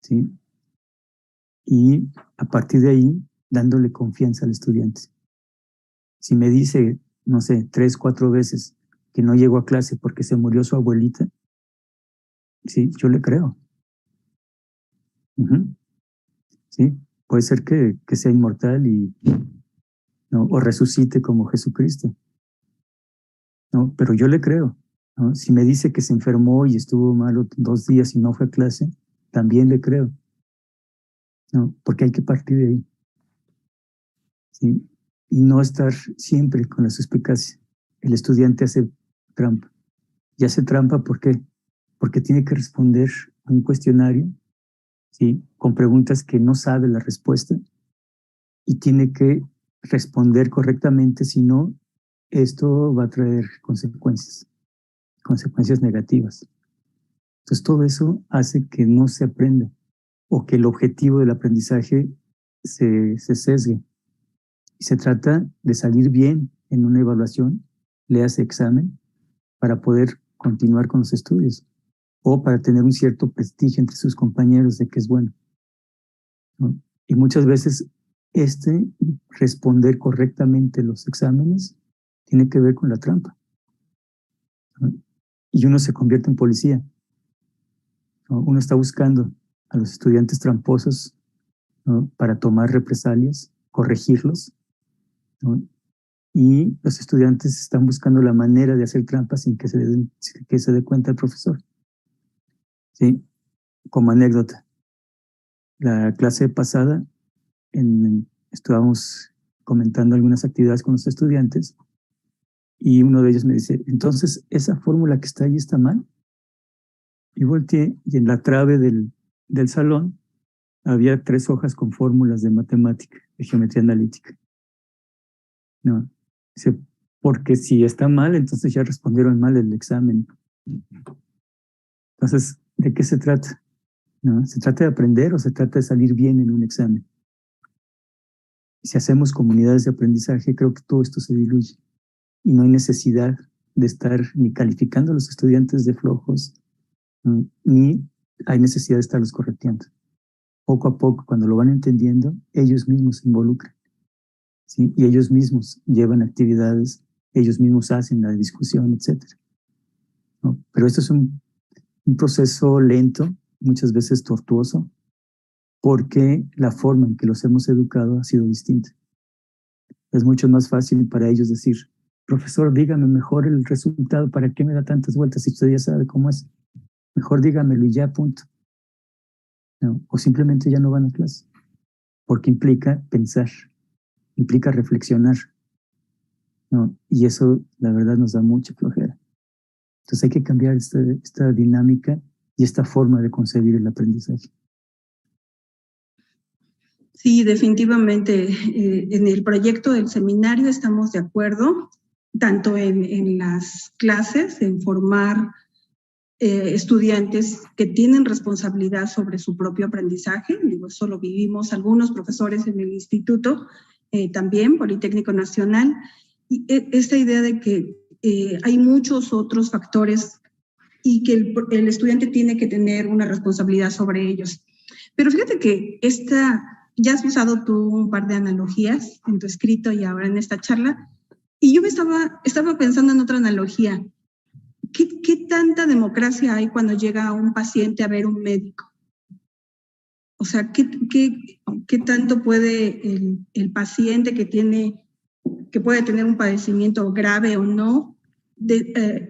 ¿sí? Y a partir de ahí, dándole confianza al estudiante. Si me dice, no sé, 3, 4 veces que no llegó a clase porque se murió su abuelita, sí, yo le creo. Sí, puede ser que sea inmortal y, ¿no? O resucite como Jesucristo, ¿no? Pero yo le creo, ¿no? Si me dice que se enfermó y estuvo malo 2 días y no fue a clase, también le creo, ¿no? Porque hay que partir de ahí, ¿sí? Y no estar siempre con la suspicacia. El estudiante hace trampa. Y hace trampa, ¿por qué? Porque tiene que responder a un cuestionario, ¿sí? Con preguntas que no sabe la respuesta y tiene que responder correctamente, si no, esto va a traer consecuencias negativas. Entonces todo eso hace que no se aprenda o que el objetivo del aprendizaje se sesgue. Y se trata de salir bien en una evaluación, le hace examen para poder continuar con los estudios o para tener un cierto prestigio entre sus compañeros de que es bueno, ¿no? Y muchas veces responder correctamente los exámenes tiene que ver con la trampa, ¿no? Y uno se convierte en policía, ¿no? Uno está buscando a los estudiantes tramposos, ¿no? Para tomar represalias, corregirlos, ¿no? Y los estudiantes están buscando la manera de hacer trampas sin que se dé cuenta el profesor. ¿Sí? Como anécdota, la clase pasada estábamos comentando algunas actividades con los estudiantes y uno de ellos me dice, entonces, ¿esa fórmula que está ahí está mal? Y volteé y en la trave del salón había 3 hojas con fórmulas de matemática, de geometría analítica. No, dice, porque si está mal, entonces ya respondieron mal el examen. Entonces, ¿de qué se trata? ¿No? ¿Se trata de aprender o se trata de salir bien en un examen? Si hacemos comunidades de aprendizaje, creo que todo esto se diluye y no hay necesidad de estar ni calificando a los estudiantes de flojos, ¿no? Ni hay necesidad de estarlos correteando. Poco a poco, cuando lo van entendiendo, ellos mismos se involucran, ¿sí? Y ellos mismos llevan actividades ellos mismos hacen la discusión, etcétera, ¿no? Pero esto es un proceso lento, muchas veces tortuoso, porque la forma en que los hemos educado ha sido distinta. Es mucho más fácil para ellos decir, profesor, dígame mejor el resultado, ¿para qué me da tantas vueltas si usted ya sabe cómo es? Mejor dígamelo y ya, punto. ¿No? O simplemente ya no van a clase, porque implica pensar, implica reflexionar, ¿no? Y eso, la verdad, nos da mucha flojera. Entonces hay que cambiar esta dinámica y esta forma de concebir el aprendizaje. Sí, definitivamente. En el proyecto del seminario estamos de acuerdo, tanto en las clases, en formar estudiantes que tienen responsabilidad sobre su propio aprendizaje. Digo, eso lo vivimos algunos profesores en el instituto, también Politécnico Nacional, y esta idea de que hay muchos otros factores y que el estudiante tiene que tener una responsabilidad sobre ellos. Pero fíjate que ya has usado tú un par de analogías en tu escrito y ahora en esta charla, y yo estaba pensando en otra analogía. ¿Qué tanta democracia hay cuando llega un paciente a ver un médico? O sea, ¿qué tanto puede el paciente que puede tener un padecimiento grave o no,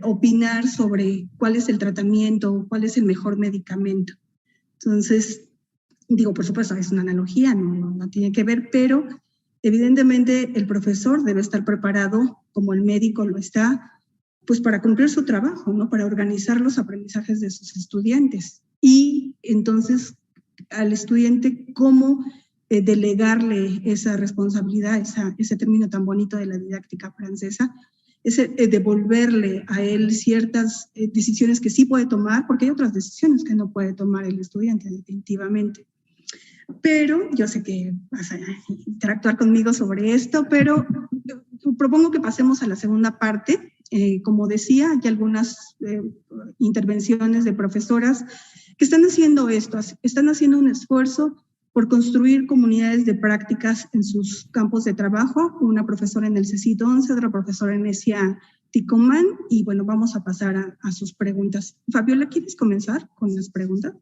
opinar sobre cuál es el tratamiento, cuál es el mejor medicamento? Entonces, digo, por supuesto, es una analogía, no tiene que ver, pero evidentemente el profesor debe estar preparado, como el médico lo está, pues para cumplir su trabajo, ¿no? Para organizar los aprendizajes de sus estudiantes. Y entonces al estudiante, ¿cómo delegarle esa responsabilidad, ese término tan bonito de la didáctica francesa, devolverle a él ciertas decisiones que sí puede tomar, porque hay otras decisiones que no puede tomar el estudiante definitivamente. Pero yo sé que vas a interactuar conmigo sobre esto, pero propongo que pasemos a la segunda parte. Como decía, hay algunas intervenciones de profesoras que están haciendo esto, están haciendo un esfuerzo por construir comunidades de prácticas en sus campos de trabajo. Una profesora en el CECIT 11, otra profesora en ESIA Ticomán, y bueno, vamos a pasar a sus preguntas. Fabiola, ¿quieres comenzar con las preguntas?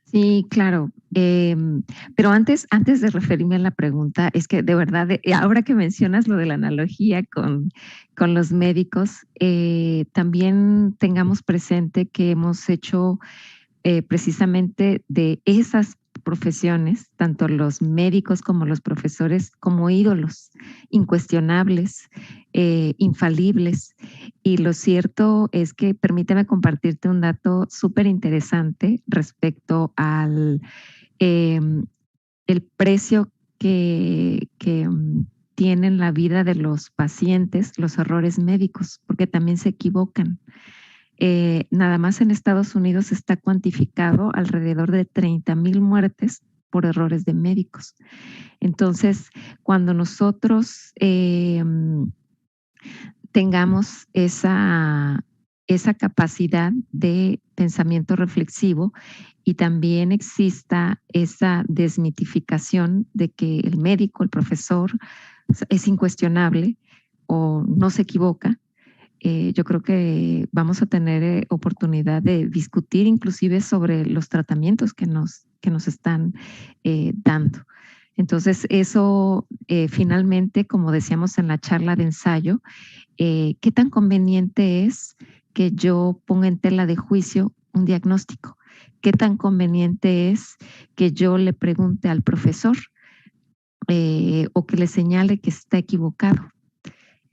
Sí, claro. Pero antes de referirme a la pregunta, es que de verdad, ahora que mencionas lo de la analogía con los médicos, también tengamos presente que hemos hecho precisamente de esas profesiones, tanto los médicos como los profesores, como ídolos incuestionables, infalibles. Y lo cierto es que permíteme compartirte un dato súper interesante respecto al el precio que tienen la vida de los pacientes, los errores médicos, porque también se equivocan. Nada más en Estados Unidos está cuantificado alrededor de 30,000 muertes por errores de médicos. Entonces, cuando nosotros tengamos esa capacidad de pensamiento reflexivo y también exista esa desmitificación de que el médico, el profesor, es incuestionable o no se equivoca, yo creo que vamos a tener oportunidad de discutir inclusive sobre los tratamientos que nos están dando. Entonces, eso finalmente, como decíamos en la charla de ensayo, ¿qué tan conveniente es que yo ponga en tela de juicio un diagnóstico? ¿Qué tan conveniente es que yo le pregunte al profesor o que le señale que está equivocado?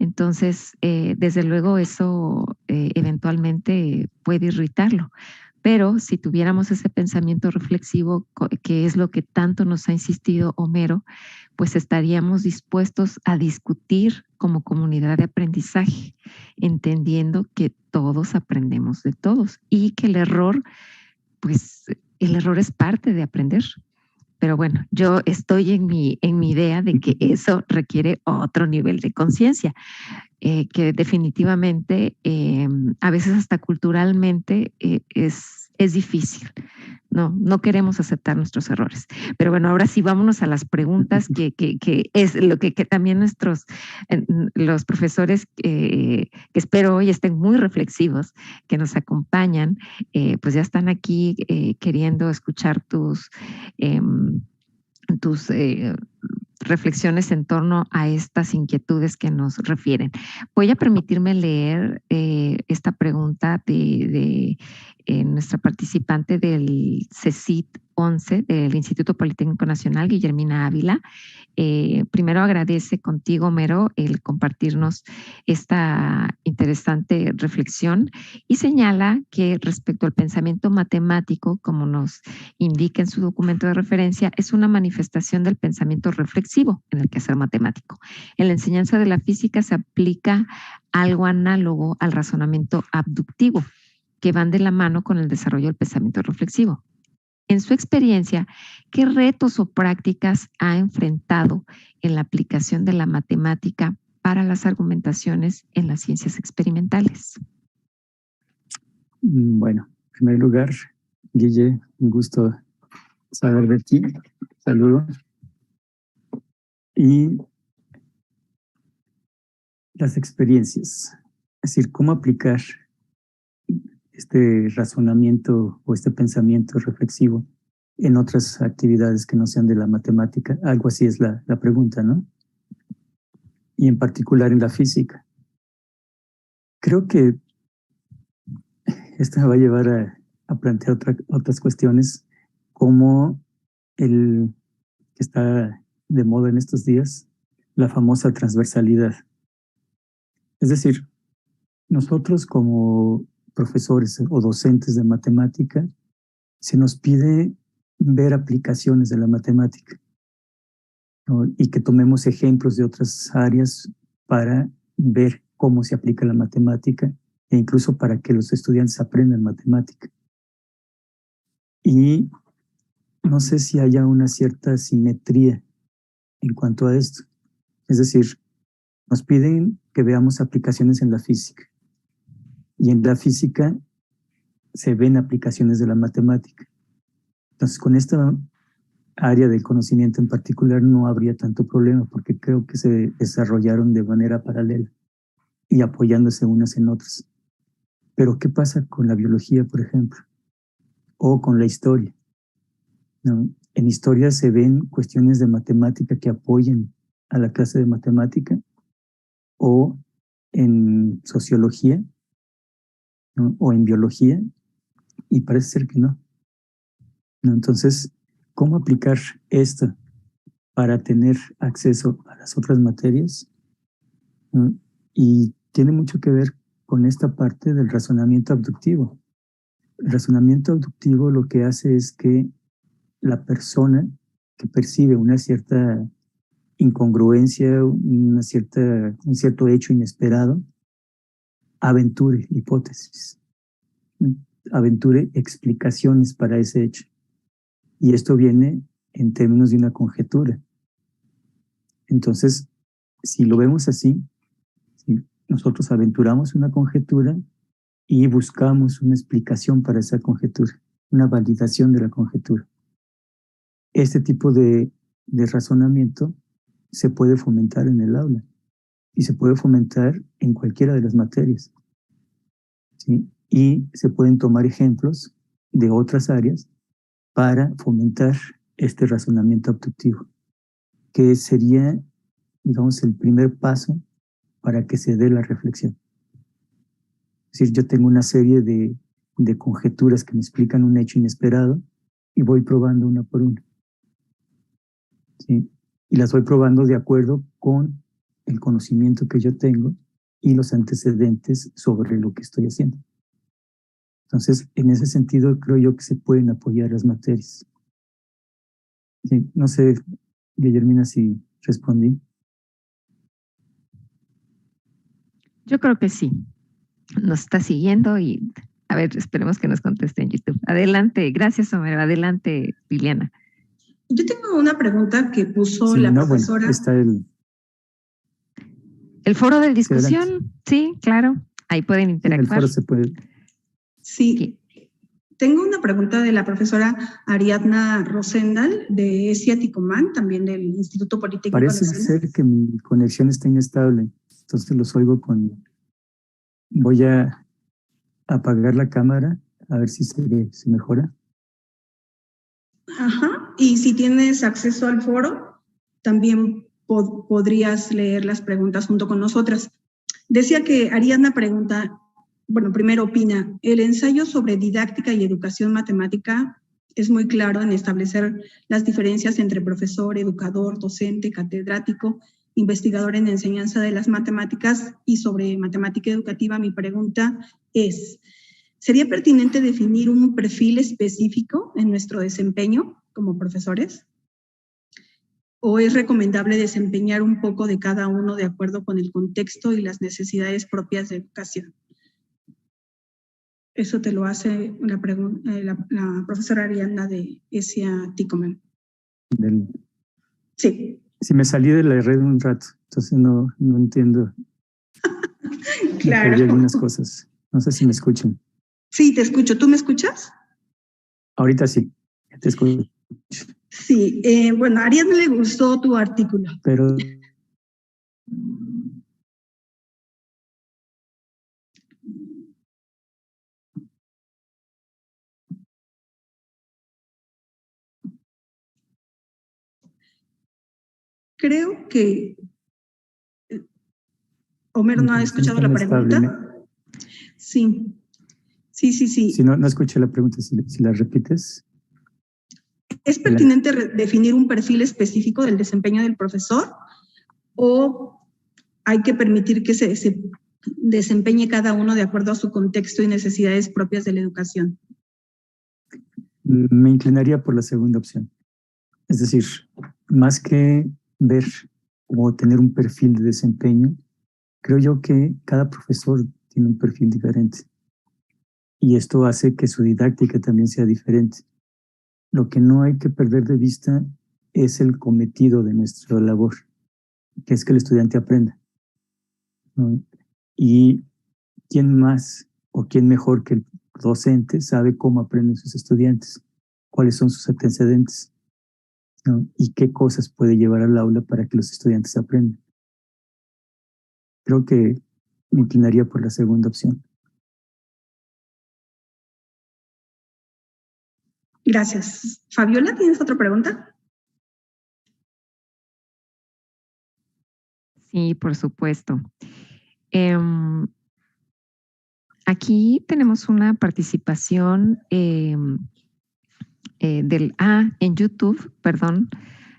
Entonces, desde luego eso eventualmente puede irritarlo, pero si tuviéramos ese pensamiento reflexivo, que es lo que tanto nos ha insistido Homero, pues estaríamos dispuestos a discutir como comunidad de aprendizaje, entendiendo que todos aprendemos de todos y que el error es parte de aprender. Pero bueno, yo estoy en mi idea de que eso requiere otro nivel de conciencia, que definitivamente a veces hasta culturalmente es difícil, No queremos aceptar nuestros errores. Pero bueno, ahora sí vámonos a las preguntas que es lo que también los profesores que espero hoy estén muy reflexivos, que nos acompañan, pues ya están aquí queriendo escuchar tus reflexiones en torno a estas inquietudes que nos refieren. Voy a permitirme leer esta pregunta de nuestra participante del CECIT 11 del Instituto Politécnico Nacional, Guillermina Ávila. Primero agradece contigo, Homero, el compartirnos esta interesante reflexión y señala que respecto al pensamiento matemático, como nos indica en su documento de referencia, es una manifestación del pensamiento reflexivo en el quehacer matemático. En la enseñanza de la física se aplica algo análogo al razonamiento abductivo, que van de la mano con el desarrollo del pensamiento reflexivo. En su experiencia, ¿qué retos o prácticas ha enfrentado en la aplicación de la matemática para las argumentaciones en las ciencias experimentales? Bueno, en primer lugar, Guille, un gusto saber de ti. Saludos. Y las experiencias, es decir, cómo aplicar este razonamiento o este pensamiento reflexivo en otras actividades que no sean de la matemática. Algo así es la pregunta, ¿no? Y en particular en la física. Creo que esto me va a llevar a plantear otras cuestiones, como el que está de moda en estos días, la famosa transversalidad. Es decir, nosotros como profesores o docentes de matemática, se nos pide ver aplicaciones de la matemática, ¿no? Y que tomemos ejemplos de otras áreas para ver cómo se aplica la matemática e incluso para que los estudiantes aprendan matemática. Y no sé si haya una cierta simetría en cuanto a esto. Es decir, nos piden que veamos aplicaciones en la física. Y en la física se ven aplicaciones de la matemática. Entonces, con esta área del conocimiento en particular no habría tanto problema, porque creo que se desarrollaron de manera paralela y apoyándose unas en otras. Pero, ¿qué pasa con la biología, por ejemplo? O con la historia, ¿no? En historia se ven cuestiones de matemática que apoyen a la clase de matemática, o en sociología, ¿no? O en biología, y parece ser que no. Entonces, ¿cómo aplicar esto para tener acceso a las otras materias? ¿No? Y tiene mucho que ver con esta parte del razonamiento abductivo. El razonamiento abductivo lo que hace es que la persona que percibe una cierta incongruencia, un cierto hecho inesperado, aventure hipótesis, aventure explicaciones para ese hecho. Y esto viene en términos de una conjetura. Entonces, si lo vemos así, si nosotros aventuramos una conjetura y buscamos una explicación para esa conjetura, una validación de la conjetura. Este tipo de razonamiento se puede fomentar en el aula y se puede fomentar en cualquiera de las materias, ¿sí? Y se pueden tomar ejemplos de otras áreas para fomentar este razonamiento abductivo, que sería, digamos, el primer paso para que se dé la reflexión. Es decir, yo tengo una serie de conjeturas que me explican un hecho inesperado y voy probando una por una, ¿sí? Y las voy probando de acuerdo con el conocimiento que yo tengo y los antecedentes sobre lo que estoy haciendo. Entonces, en ese sentido, creo yo que se pueden apoyar las materias. Sí, no sé, Guillermina, si respondí. Yo creo que sí. Nos está siguiendo y, a ver, esperemos que nos conteste en YouTube. Adelante, gracias, Homero. Adelante, Liliana. Yo tengo una pregunta que puso la profesora. Bueno, está el foro de discusión, sí, claro. Ahí pueden interactuar. El foro se puede. Sí. Tengo una pregunta de la profesora Ariadna Rosendal de ESIA Ticomán, también del Instituto Politécnico Parece Nacional. ser que mi conexión está inestable, entonces los oigo con... Voy a apagar la cámara, a ver si se mejora. Ajá, y si tienes acceso al foro, también podrías leer las preguntas junto con nosotras. Decía que Ariadna pregunta, bueno, primero opina, el ensayo sobre didáctica y educación matemática es muy claro en establecer las diferencias entre profesor, educador, docente, catedrático, investigador en enseñanza de las matemáticas. Y sobre matemática educativa, mi pregunta es, ¿sería pertinente definir un perfil específico en nuestro desempeño como profesores? ¿O es recomendable desempeñar un poco de cada uno de acuerdo con el contexto y las necesidades propias de educación? Eso te lo hace la profesora Ariadna de ESIA Ticomán. Sí. Si me salí de la red un rato, entonces no entiendo. Claro. Me perdí algunas cosas. No sé si me escuchan. Sí, te escucho. ¿Tú me escuchas? Ahorita sí, te escucho. Sí, bueno, a Ariadna le gustó tu artículo. Pero creo que Homero no ha escuchado la pregunta. Sí. Si no escuché la pregunta, si la repites. ¿Es pertinente definir un perfil específico del desempeño del profesor o hay que permitir que se desempeñe cada uno de acuerdo a su contexto y necesidades propias de la educación? Me inclinaría por la segunda opción. Es decir, más que ver o tener un perfil de desempeño, creo yo que cada profesor tiene un perfil diferente. Y esto hace que su didáctica también sea diferente. Lo que no hay que perder de vista es el cometido de nuestra labor, que es que el estudiante aprenda, ¿no? Y quién más o quién mejor que el docente sabe cómo aprenden sus estudiantes, cuáles son sus antecedentes, ¿no? Y qué cosas puede llevar al aula para que los estudiantes aprendan. Creo que me inclinaría por la segunda opción. Gracias. Fabiola, ¿tienes otra pregunta? Sí, por supuesto. Aquí tenemos una participación en YouTube, perdón.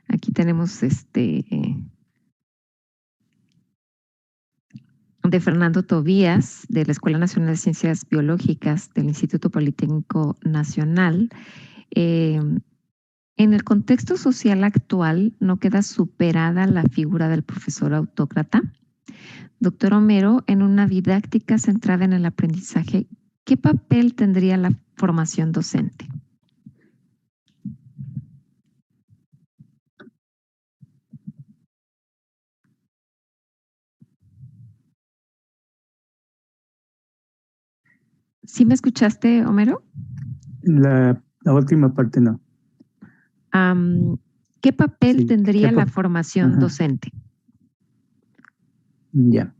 Aquí tenemos de Fernando Tobías, de la Escuela Nacional de Ciencias Biológicas del Instituto Politécnico Nacional. En el contexto social actual, ¿no queda superada la figura del profesor autócrata? Doctor Homero, en una didáctica centrada en el aprendizaje, ¿qué papel tendría la formación docente? ¿Sí me escuchaste, Homero? La última parte no. ¿Qué papel tendría la formación Ajá. docente? Ya.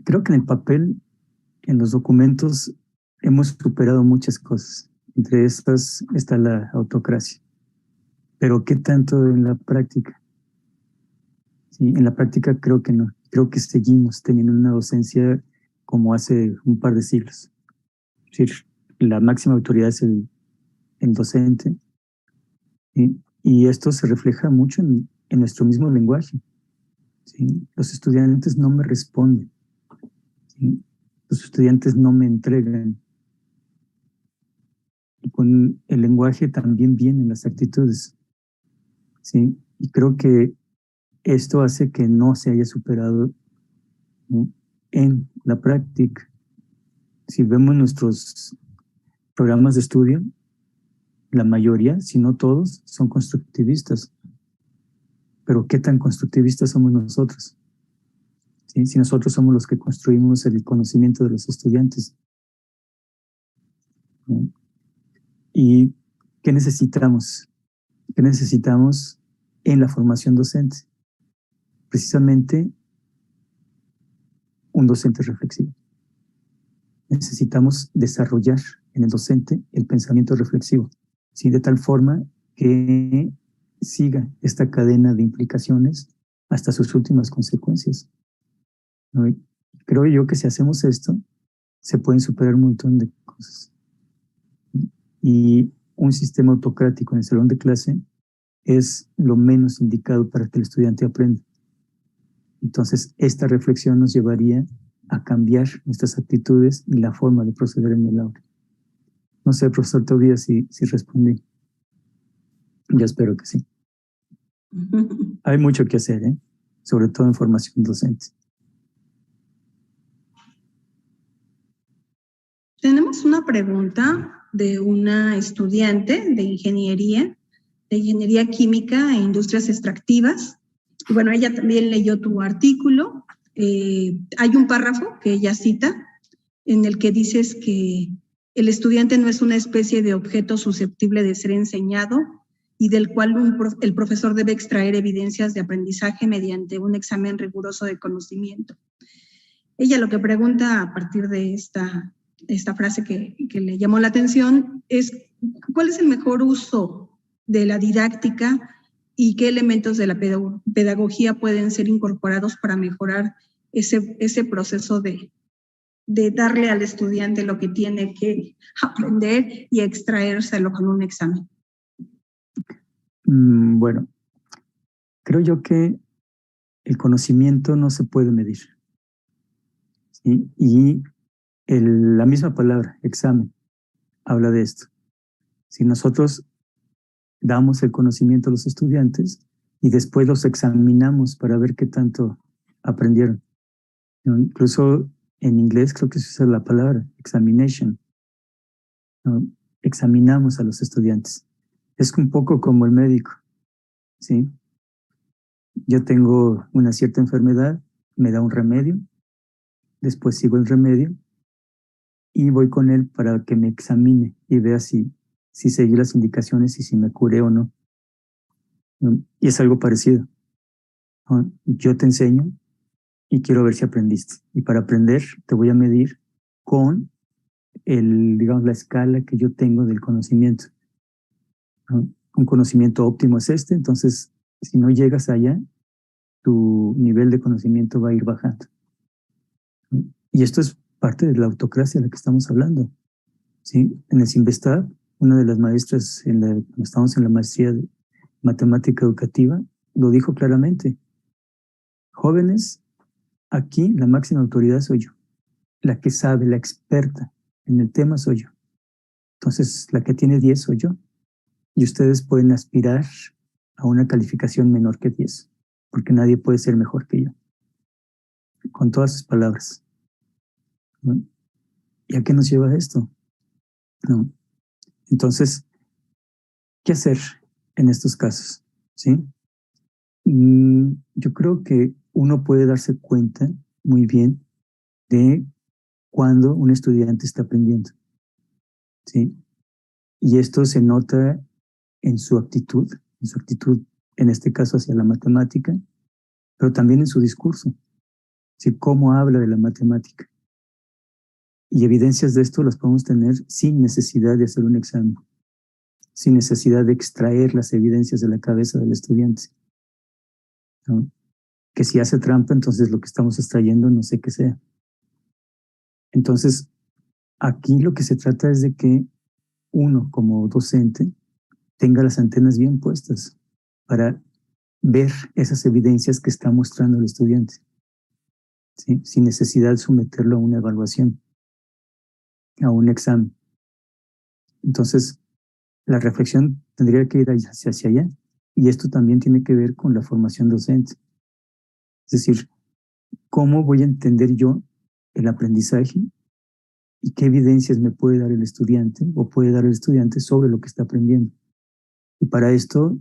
Creo que en el papel, en los documentos, hemos superado muchas cosas. Entre estas está la autocracia. Pero ¿qué tanto en la práctica? Sí, en la práctica creo que no. Creo que seguimos teniendo una docencia como hace un par de siglos. Es decir, la máxima autoridad es el docente. ¿Sí? Y esto se refleja mucho en nuestro mismo lenguaje. ¿Sí? Los estudiantes no me responden. ¿Sí? Los estudiantes no me entregan. Y con el lenguaje también vienen las actitudes. ¿Sí? Y creo que esto hace que no se haya superado, ¿no?, en la práctica. Si vemos nuestros programas de estudio, la mayoría, si no todos, son constructivistas. Pero ¿qué tan constructivistas somos nosotros? ¿Sí? Si nosotros somos los que construimos el conocimiento de los estudiantes. ¿no? ¿Y qué necesitamos? ¿Qué necesitamos en la formación docente? Precisamente un docente reflexivo. Necesitamos desarrollar en el docente el pensamiento reflexivo, ¿sí? De tal forma que siga esta cadena de implicaciones hasta sus últimas consecuencias, ¿no? Creo yo que si hacemos esto, se pueden superar un montón de cosas. Y un sistema autocrático en el salón de clase es lo menos indicado para que el estudiante aprenda. Entonces, esta reflexión nos llevaría a cambiar nuestras actitudes y la forma de proceder en el aula. No sé, profesor Tobías, si respondí. Yo espero que sí. Hay mucho que hacer, ¿eh? Sobre todo en formación docente. Tenemos una pregunta de una estudiante de ingeniería química e industrias extractivas. Y bueno, ella también leyó tu artículo. Hay un párrafo que ella cita en el que dices que el estudiante no es una especie de objeto susceptible de ser enseñado y del cual el profesor debe extraer evidencias de aprendizaje mediante un examen riguroso de conocimiento. Ella lo que pregunta a partir de esta frase que le llamó la atención es ¿cuál es el mejor uso de la didáctica y qué elementos de la pedagogía pueden ser incorporados para mejorar ese proceso de darle al estudiante lo que tiene que aprender y extraérselo con un examen? Bueno, creo yo que el conocimiento no se puede medir, ¿sí? Y la misma palabra, examen, habla de esto. Si nosotros damos el conocimiento a los estudiantes y después los examinamos para ver qué tanto aprendieron. Incluso en inglés creo que se usa la palabra examination, ¿no? Examinamos a los estudiantes. Es un poco como el médico, ¿sí? Yo tengo una cierta enfermedad, me da un remedio, después sigo el remedio y voy con él para que me examine y vea si seguí las indicaciones y si me curé o no. Y es algo parecido, ¿no? Yo te enseño y quiero ver si aprendiste. Y para aprender te voy a medir con digamos, la escala que yo tengo del conocimiento, ¿no? Un conocimiento óptimo es este, entonces si no llegas allá, tu nivel de conocimiento va a ir bajando, ¿no? Y esto es parte de la autocracia de la que estamos hablando, ¿sí? En el Sinvestab, una de las maestras, cuando estábamos en la maestría de matemática educativa, lo dijo claramente. Jóvenes, aquí la máxima autoridad soy yo. La que sabe, la experta en el tema soy yo. Entonces, la que tiene 10 soy yo. Y ustedes pueden aspirar a una calificación menor que 10, porque nadie puede ser mejor que yo. Con todas sus palabras, ¿no? ¿Y a qué nos lleva esto? ¿No? Entonces, ¿qué hacer en estos casos? ¿Sí? Yo creo que uno puede darse cuenta muy bien de cuando un estudiante está aprendiendo, ¿sí? Y esto se nota en su actitud en este caso hacia la matemática, pero también en su discurso, ¿sí? Cómo habla de la matemática. Y evidencias de esto las podemos tener sin necesidad de hacer un examen, sin necesidad de extraer las evidencias de la cabeza del estudiante, ¿no? Que si hace trampa, entonces lo que estamos extrayendo no sé qué sea. Entonces, aquí lo que se trata es de que uno como docente tenga las antenas bien puestas para ver esas evidencias que está mostrando el estudiante, ¿sí? Sin necesidad de someterlo a una evaluación, a un examen. Entonces, la reflexión tendría que ir hacia allá. Y esto también tiene que ver con la formación docente. Es decir, ¿cómo voy a entender yo el aprendizaje y qué evidencias me puede dar el estudiante o puede dar el estudiante sobre lo que está aprendiendo? Y para esto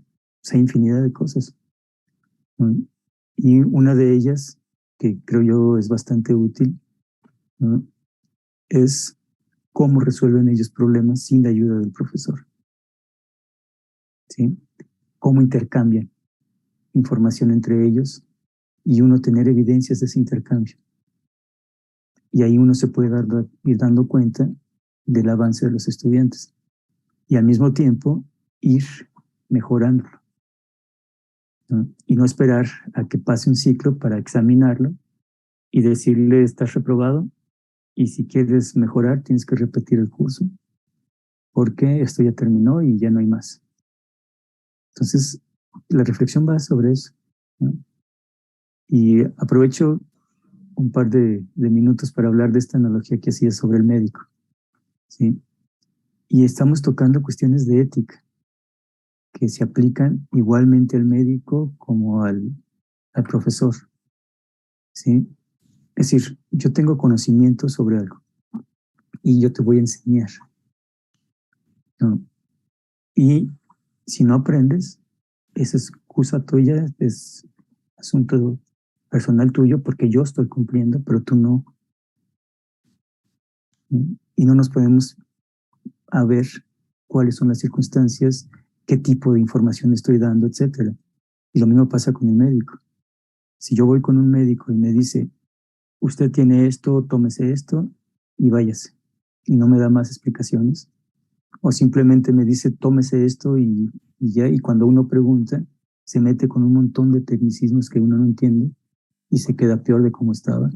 hay infinidad de cosas, ¿no? Y una de ellas, que creo yo es bastante útil, ¿no?, es cómo resuelven ellos problemas sin la ayuda del profesor. ¿Sí? Cómo intercambian información entre ellos y uno tener evidencias de ese intercambio. Y ahí uno se puede ir dando cuenta del avance de los estudiantes y al mismo tiempo ir mejorándolo, ¿no? Y no esperar a que pase un ciclo para examinarlo y decirle estás reprobado y si quieres mejorar tienes que repetir el curso porque esto ya terminó y ya no hay más. Entonces la reflexión va sobre eso, ¿no? Y aprovecho un par de minutos para hablar de esta analogía que hacía sobre el médico, ¿sí? Y estamos tocando cuestiones de ética que se aplican igualmente al médico como al profesor, ¿sí? Es decir, yo tengo conocimiento sobre algo y yo te voy a enseñar, ¿no? Y si no aprendes, esa es excusa tuya, es asunto personal tuyo porque yo estoy cumpliendo, pero tú no. Y no nos podemos a ver cuáles son las circunstancias, qué tipo de información estoy dando, etcétera. Y lo mismo pasa con el médico. Si yo voy con un médico y me dice, usted tiene esto, tómese esto y váyase, y no me da más explicaciones, o simplemente me dice, tómese esto y ya, y cuando uno pregunta, se mete con un montón de tecnicismos que uno no entiende y se queda peor de cómo estaba,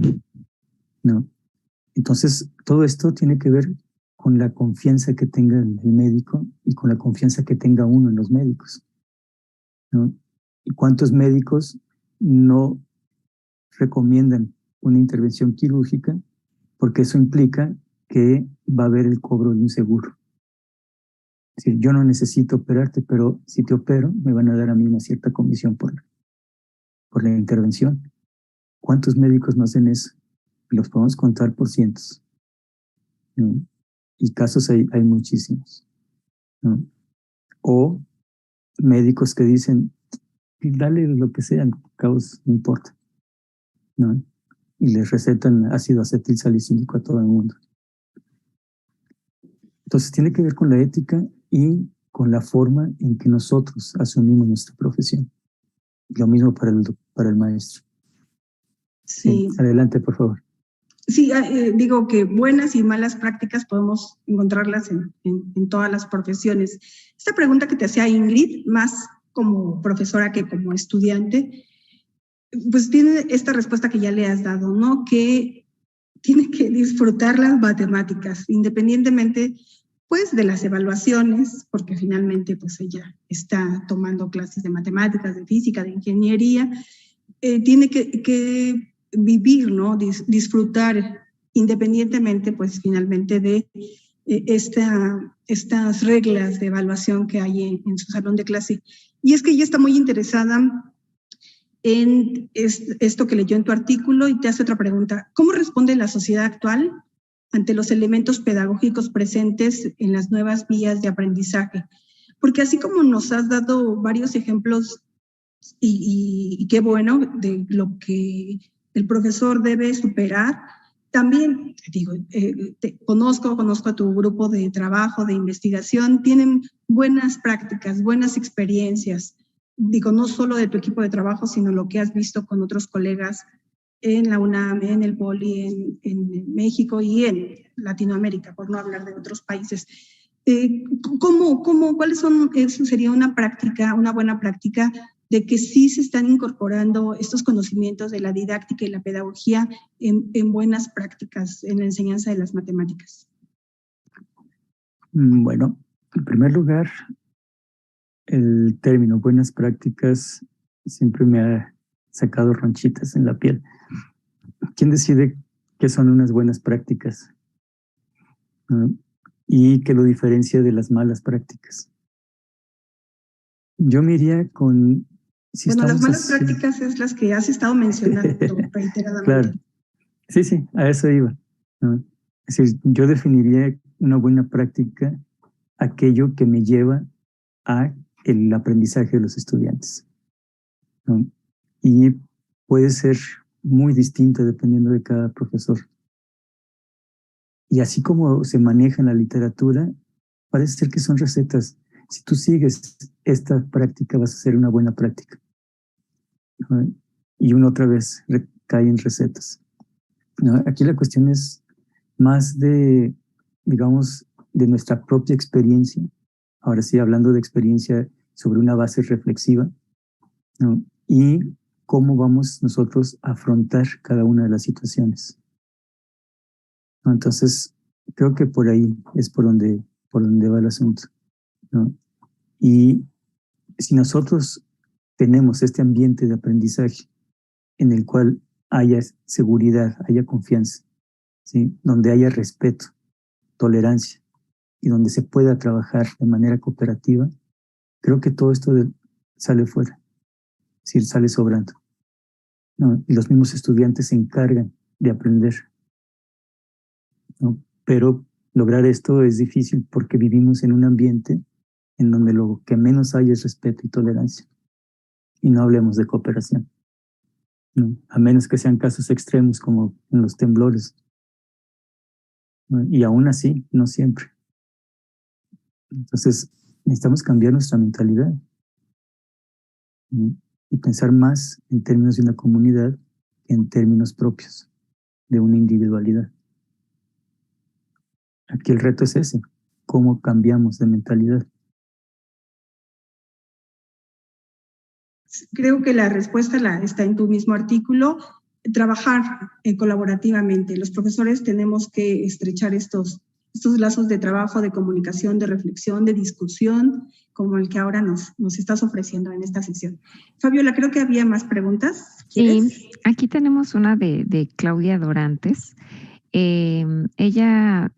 ¿no? Entonces, todo esto tiene que ver con la confianza que tenga el médico y con la confianza que tenga uno en los médicos, ¿no? ¿Y cuántos médicos no recomiendan una intervención quirúrgica porque eso implica que va a haber el cobro de un seguro? Es decir, yo no necesito operarte, pero si te opero, me van a dar a mí una cierta comisión por la intervención. ¿Cuántos médicos no hacen eso? Los podemos contar por cientos, ¿no? Y casos hay muchísimos, ¿no? O médicos que dicen, dale lo que sea, caos, no importa, ¿no? Y les recetan ácido acetil salicílico a todo el mundo. Entonces tiene que ver con la ética y con la forma en que nosotros asumimos nuestra profesión. Lo mismo para el maestro. Sí. Adelante, por favor. Sí, digo que buenas y malas prácticas podemos encontrarlas en todas las profesiones. Esta pregunta que te hacía Ingrid, más como profesora que como estudiante, pues tiene esta respuesta que ya le has dado, ¿no? Que tiene que disfrutar las matemáticas, independientemente, pues, de las evaluaciones, porque finalmente, pues, ella está tomando clases de matemáticas, de física, de ingeniería, tiene que vivir, ¿no? Disfrutar independientemente, pues, finalmente de estas reglas de evaluación que hay en su salón de clase. Y es que ella está muy interesada en esto que leyó en tu artículo y te hace otra pregunta. ¿Cómo responde la sociedad actual ante los elementos pedagógicos presentes en las nuevas vías de aprendizaje? Porque así como nos has dado varios ejemplos y qué bueno de lo que el profesor debe superar, también, digo, conozco a tu grupo de trabajo, de investigación, tienen buenas prácticas, buenas experiencias. Digo, no solo de tu equipo de trabajo, sino lo que has visto con otros colegas en la UNAM, en el POLI, en México y en Latinoamérica, por no hablar de otros países. ¿Cuáles son, eso sería una buena práctica de que sí se están incorporando estos conocimientos de la didáctica y la pedagogía en buenas prácticas en la enseñanza de las matemáticas? Bueno, en primer lugar, el término buenas prácticas siempre me ha sacado ronchitas en la piel. ¿Quién decide qué son unas buenas prácticas? ¿Y qué lo diferencia de las malas prácticas? Yo me iría con... Bueno, las malas prácticas es las que has estado mencionando reiteradamente. Claro, sí, a eso iba, ¿no? Es decir, yo definiría una buena práctica aquello que me lleva a el aprendizaje de los estudiantes, ¿no? Y puede ser muy distinto dependiendo de cada profesor. Y así como se maneja en la literatura, parece ser que son recetas. Si tú sigues esta práctica, vas a hacer una buena práctica, ¿no? Y una otra vez recae en recetas, ¿no? Aquí la cuestión es más de, digamos, de nuestra propia experiencia. Ahora sí, hablando de experiencia sobre una base reflexiva, ¿no? Y cómo vamos nosotros a afrontar cada una de las situaciones, ¿no? Entonces, creo que por ahí es por donde va el asunto, ¿no? Y si nosotros tenemos este ambiente de aprendizaje en el cual haya seguridad, haya confianza, ¿sí? Donde haya respeto, tolerancia y donde se pueda trabajar de manera cooperativa, creo que todo esto sale fuera, es decir, sale sobrando, ¿no? Y los mismos estudiantes se encargan de aprender, ¿no? Pero lograr esto es difícil porque vivimos en un ambiente en donde lo que menos hay es respeto y tolerancia. Y no hablemos de cooperación, ¿no? A menos que sean casos extremos como en los temblores, ¿no? Y aún así, no siempre. Entonces, necesitamos cambiar nuestra mentalidad, ¿no? Y pensar más en términos de una comunidad que en términos propios de una individualidad. Aquí el reto es ese, cómo cambiamos de mentalidad. Creo que la respuesta está en tu mismo artículo. Trabajar colaborativamente. Los profesores tenemos que estrechar estos lazos de trabajo, de comunicación, de reflexión, de discusión, como el que ahora nos estás ofreciendo en esta sesión. Fabiola, creo que había más preguntas. ¿Quieres? Sí, aquí tenemos una de Claudia Dorantes. Ella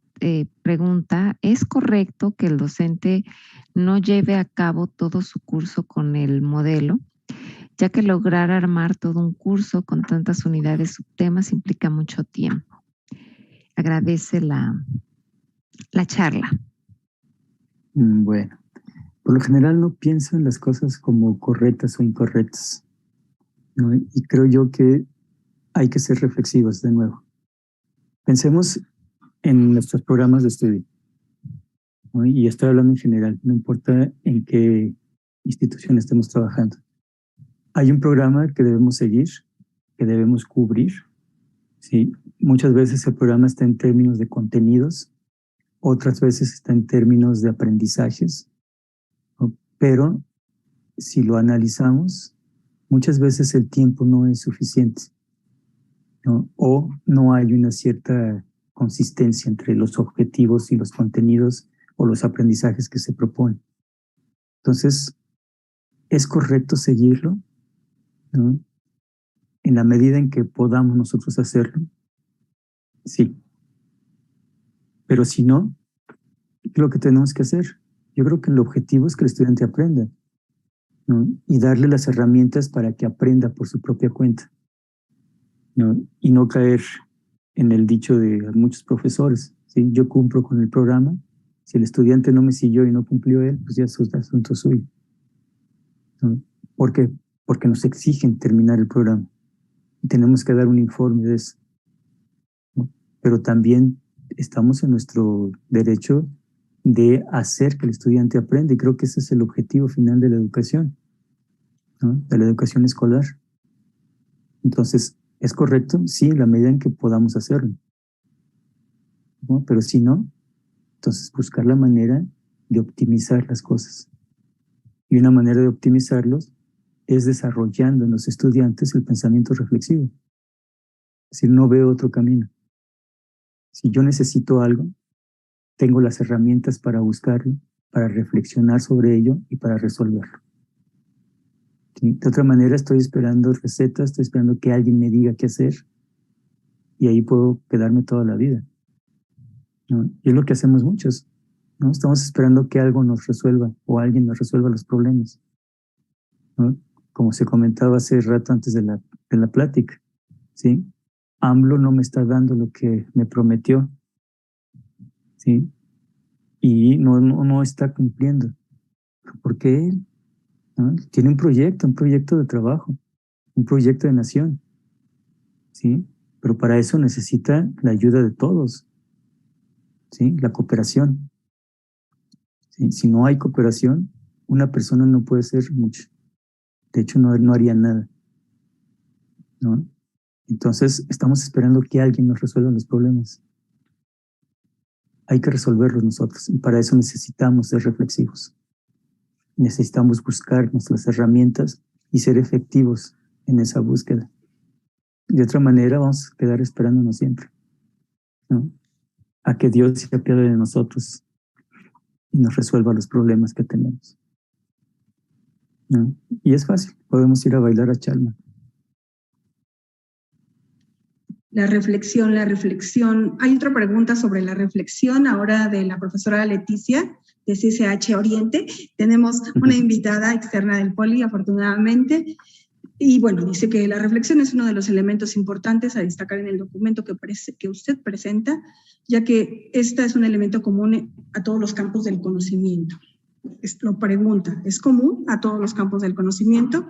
pregunta, ¿es correcto que el docente no lleve a cabo todo su curso con el modelo, ya que lograr armar todo un curso con tantas unidades subtemas implica mucho tiempo? Agradece la charla. Bueno, por lo general no pienso en las cosas como correctas o incorrectas, ¿no? Y creo yo que hay que ser reflexivos de nuevo. Pensemos en nuestros programas de estudio, ¿no? Y estoy hablando en general, no importa en qué institución estemos trabajando. Hay un programa que debemos seguir, que debemos cubrir, ¿sí? Muchas veces el programa está en términos de contenidos, otras veces está en términos de aprendizajes, ¿no? Pero si lo analizamos, muchas veces el tiempo no es suficiente, ¿no? O no hay una cierta consistencia entre los objetivos y los contenidos o los aprendizajes que se proponen. Entonces, ¿es correcto seguirlo, ¿no? En la medida en que podamos nosotros hacerlo? Sí. Pero si no, ¿qué es lo que tenemos que hacer? Yo creo que el objetivo es que el estudiante aprenda, ¿no? Y darle las herramientas para que aprenda por su propia cuenta, ¿no? Y no caer en el dicho de muchos profesores, ¿sí? Yo cumplo con el programa, si el estudiante no me siguió y no cumplió él, pues ya es asunto suyo, ¿no? ¿Por qué? Porque nos exigen terminar el programa y tenemos que dar un informe de eso, ¿no? Pero también estamos en nuestro derecho de hacer que el estudiante aprenda, y creo que ese es el objetivo final de la educación, ¿no? De la educación escolar. Entonces, ¿es correcto? Sí, en la medida en que podamos hacerlo, ¿no? Pero si no, entonces buscar la manera de optimizar las cosas. Y una manera de optimizarlos es desarrollando en los estudiantes el pensamiento reflexivo. Es decir, no veo otro camino. Si yo necesito algo, tengo las herramientas para buscarlo, para reflexionar sobre ello y para resolverlo. ¿Sí? De otra manera, estoy esperando recetas, estoy esperando que alguien me diga qué hacer y ahí puedo quedarme toda la vida, ¿no? Y es lo que hacemos muchos, ¿no? Estamos esperando que algo nos resuelva o alguien nos resuelva los problemas, ¿no? Como se comentaba hace rato antes de la plática, ¿sí? AMLO no me está dando lo que me prometió, ¿sí? Y no está cumpliendo. ¿Por qué él? ¿No? Tiene un proyecto de trabajo, un proyecto de nación, ¿sí? Pero para eso necesita la ayuda de todos, ¿sí? La cooperación. ¿Sí? Si no hay cooperación, una persona no puede hacer mucho. De hecho, no haría nada, ¿no? Entonces, estamos esperando que alguien nos resuelva los problemas. Hay que resolverlos nosotros y para eso necesitamos ser reflexivos. Necesitamos buscar nuestras herramientas y ser efectivos en esa búsqueda. De otra manera, vamos a quedar esperándonos siempre, ¿no? A que Dios se apiade de nosotros y nos resuelva los problemas que tenemos, ¿no? Y es fácil, podemos ir a bailar a Chalma. La reflexión. Hay otra pregunta sobre la reflexión ahora de la profesora Leticia de CCH Oriente. Tenemos una invitada externa del Poli, afortunadamente. Y bueno, dice que la reflexión es uno de los elementos importantes a destacar en el documento que usted presenta, ya que esta es un elemento común a todos los campos del conocimiento. Lo pregunta, ¿es común a todos los campos del conocimiento?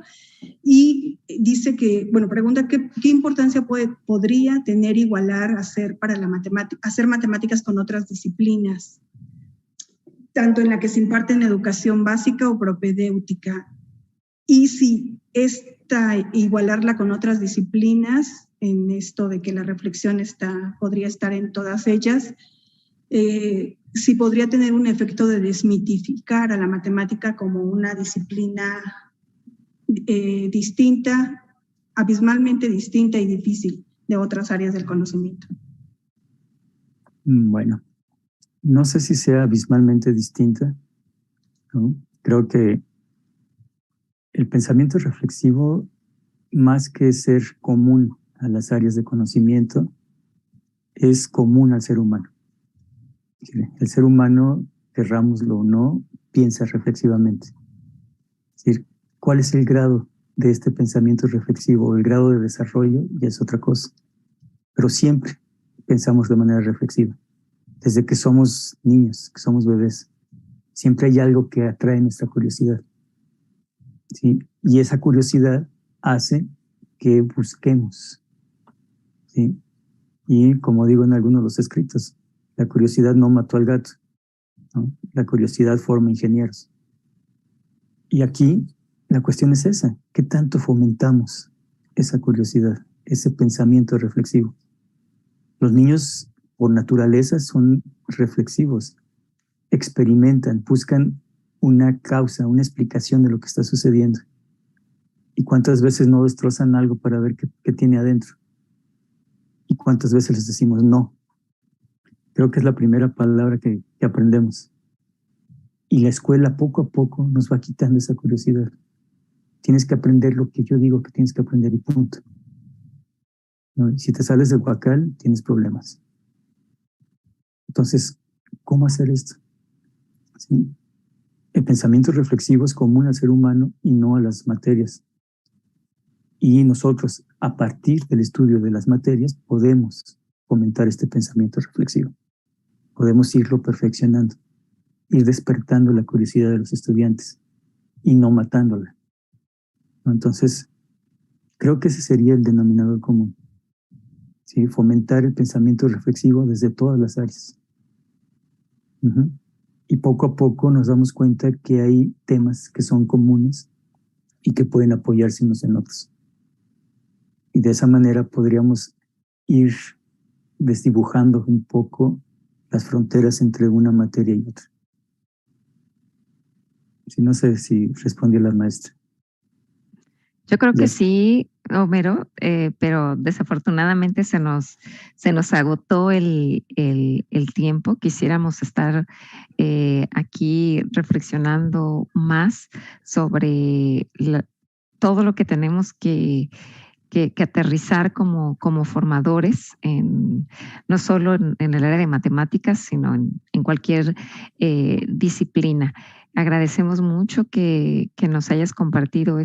Y dice que, bueno, pregunta qué importancia podría tener igualar hacer matemáticas con otras disciplinas, tanto en la que se imparte en educación básica o propedéutica. Y si igualarla con otras disciplinas, en esto de que la reflexión podría estar en todas ellas, si podría tener un efecto de desmitificar a la matemática como una disciplina distinta, abismalmente distinta y difícil de otras áreas del conocimiento. Bueno, no sé si sea abismalmente distinta, ¿no? Creo que el pensamiento reflexivo, más que ser común a las áreas de conocimiento, es común al ser humano. El ser humano, querrámoslo o no, piensa reflexivamente. Es decir, ¿cuál es el grado de este pensamiento reflexivo? El grado de desarrollo ya es otra cosa. Pero siempre pensamos de manera reflexiva. Desde que somos niños, que somos bebés, siempre hay algo que atrae nuestra curiosidad, ¿sí? Y esa curiosidad hace que busquemos, ¿sí? Y como digo en algunos de los escritos, la curiosidad no mató al gato, ¿no? La curiosidad forma ingenieros. Y aquí la cuestión es esa, ¿qué tanto fomentamos esa curiosidad, ese pensamiento reflexivo? Los niños por naturaleza son reflexivos, experimentan, buscan una causa, una explicación de lo que está sucediendo. ¿Y cuántas veces no destrozan algo para ver qué tiene adentro? ¿Y cuántas veces les decimos no? Creo que es la primera palabra que aprendemos. Y la escuela poco a poco nos va quitando esa curiosidad. Tienes que aprender lo que yo digo que tienes que aprender y punto. ¿No? Si te sales del huacal, tienes problemas. Entonces, ¿cómo hacer esto? ¿Sí? El pensamiento reflexivo es común al ser humano y no a las materias. Y nosotros, a partir del estudio de las materias, podemos fomentar este pensamiento reflexivo. Podemos irlo perfeccionando, ir despertando la curiosidad de los estudiantes y no matándola. Entonces, creo que ese sería el denominador común. ¿Sí? Fomentar el pensamiento reflexivo desde todas las áreas. Y poco a poco nos damos cuenta que hay temas que son comunes y que pueden apoyarse unos en otros. Y de esa manera podríamos ir desdibujando un poco las fronteras entre una materia y otra. Sí, no sé si respondió la maestra. Yo creo que sí, Homero, pero desafortunadamente se nos agotó el tiempo. Quisiéramos estar aquí reflexionando más sobre todo lo que tenemos que aterrizar como formadores, no solo en el área de matemáticas, sino en cualquier disciplina. Agradecemos mucho que nos hayas compartido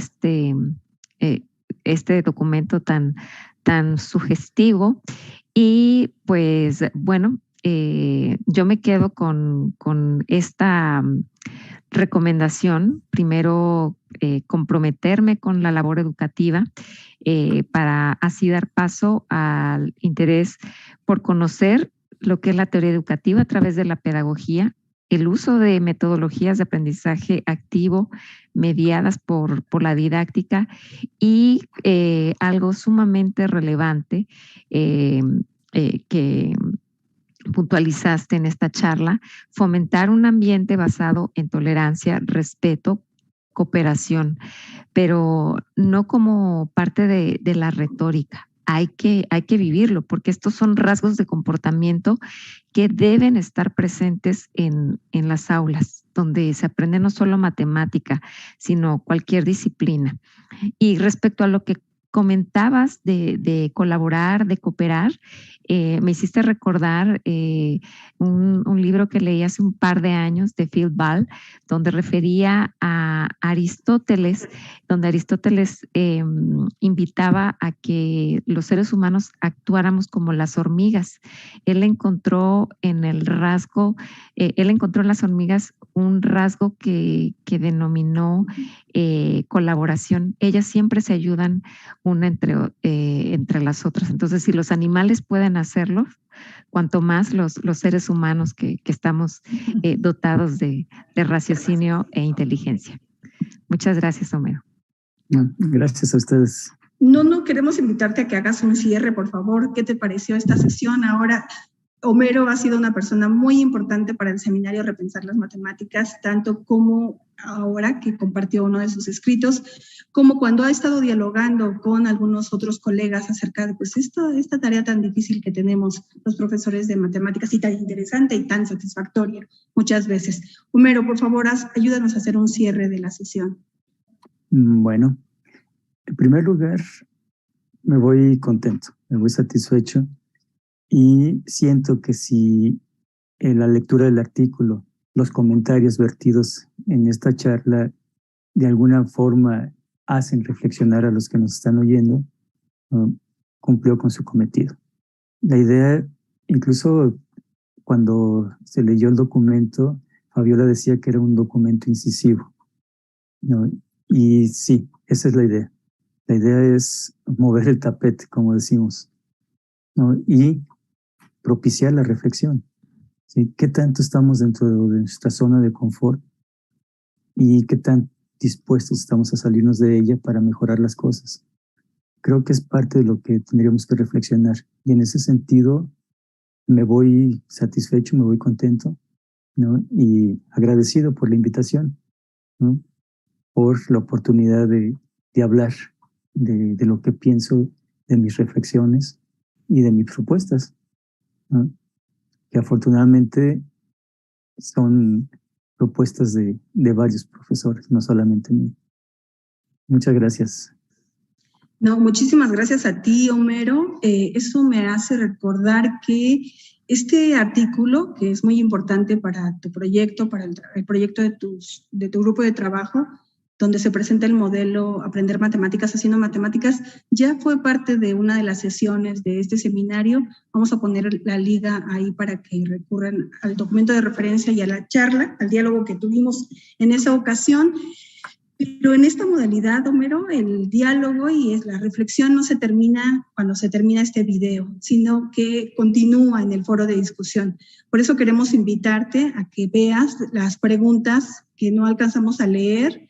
este documento tan sugestivo. Y pues bueno, yo me quedo con esta recomendación. Primero, comprometerme con la labor educativa para así dar paso al interés por conocer lo que es la teoría educativa a través de la pedagogía, el uso de metodologías de aprendizaje activo mediadas por la didáctica y algo sumamente relevante que puntualizaste en esta charla, fomentar un ambiente basado en tolerancia, respeto, cooperación, pero no como parte de la retórica. Hay que vivirlo, porque estos son rasgos de comportamiento que deben estar presentes en las aulas, donde se aprende no solo matemática, sino cualquier disciplina. Y respecto a lo que comentabas de colaborar, de cooperar, me hiciste recordar un libro que leí hace un par de años de Phil Ball, donde refería a Aristóteles, donde Aristóteles invitaba a que los seres humanos actuáramos como las hormigas. Él encontró en el rasgo, él encontró en las hormigas un rasgo que denominó colaboración. Ellas siempre se ayudan una entre las otras. Entonces, si los animales pueden hacerlo, cuanto más los seres humanos que estamos dotados de raciocinio e inteligencia. Muchas gracias, Homero. Gracias a ustedes. No queremos invitarte a que hagas un cierre, por favor. ¿Qué te pareció esta sesión? Ahora, Homero ha sido una persona muy importante para el seminario Repensar las Matemáticas, tanto como ahora que compartió uno de sus escritos, como cuando ha estado dialogando con algunos otros colegas acerca de pues, esta tarea tan difícil que tenemos los profesores de matemáticas y tan interesante y tan satisfactoria muchas veces. Homero, por favor, ayúdanos a hacer un cierre de la sesión. Bueno, en primer lugar, me voy contento, me voy satisfecho. Y siento que si en la lectura del artículo, los comentarios vertidos en esta charla de alguna forma hacen reflexionar a los que nos están oyendo, cumplió con su cometido. La idea, incluso cuando se leyó el documento, Fabiola decía que era un documento incisivo, ¿no? Y sí, esa es la idea. La idea es mover el tapete, como decimos, ¿no? Y propiciar la reflexión, ¿sí? ¿Qué tanto estamos dentro de nuestra zona de confort y qué tan dispuestos estamos a salirnos de ella para mejorar las cosas? Creo que es parte de lo que tendríamos que reflexionar, y en ese sentido me voy satisfecho, me voy contento, ¿no? Y agradecido por la invitación, ¿no? Por la oportunidad de hablar de lo que pienso, de mis reflexiones y de mis propuestas, ¿no? Que afortunadamente son propuestas de varios profesores, no solamente mío. Muchas gracias. No, muchísimas gracias a ti, Homero. Eso me hace recordar que este artículo, que es muy importante para tu proyecto, para el proyecto de tu grupo de trabajo, donde se presenta el modelo Aprender Matemáticas haciendo Matemáticas, ya fue parte de una de las sesiones de este seminario. Vamos a poner la liga ahí para que recurran al documento de referencia y a la charla, al diálogo que tuvimos en esa ocasión. Pero en esta modalidad, Homero, el diálogo y la reflexión no se termina cuando se termina este video, sino que continúa en el foro de discusión. Por eso queremos invitarte a que veas las preguntas que no alcanzamos a leer,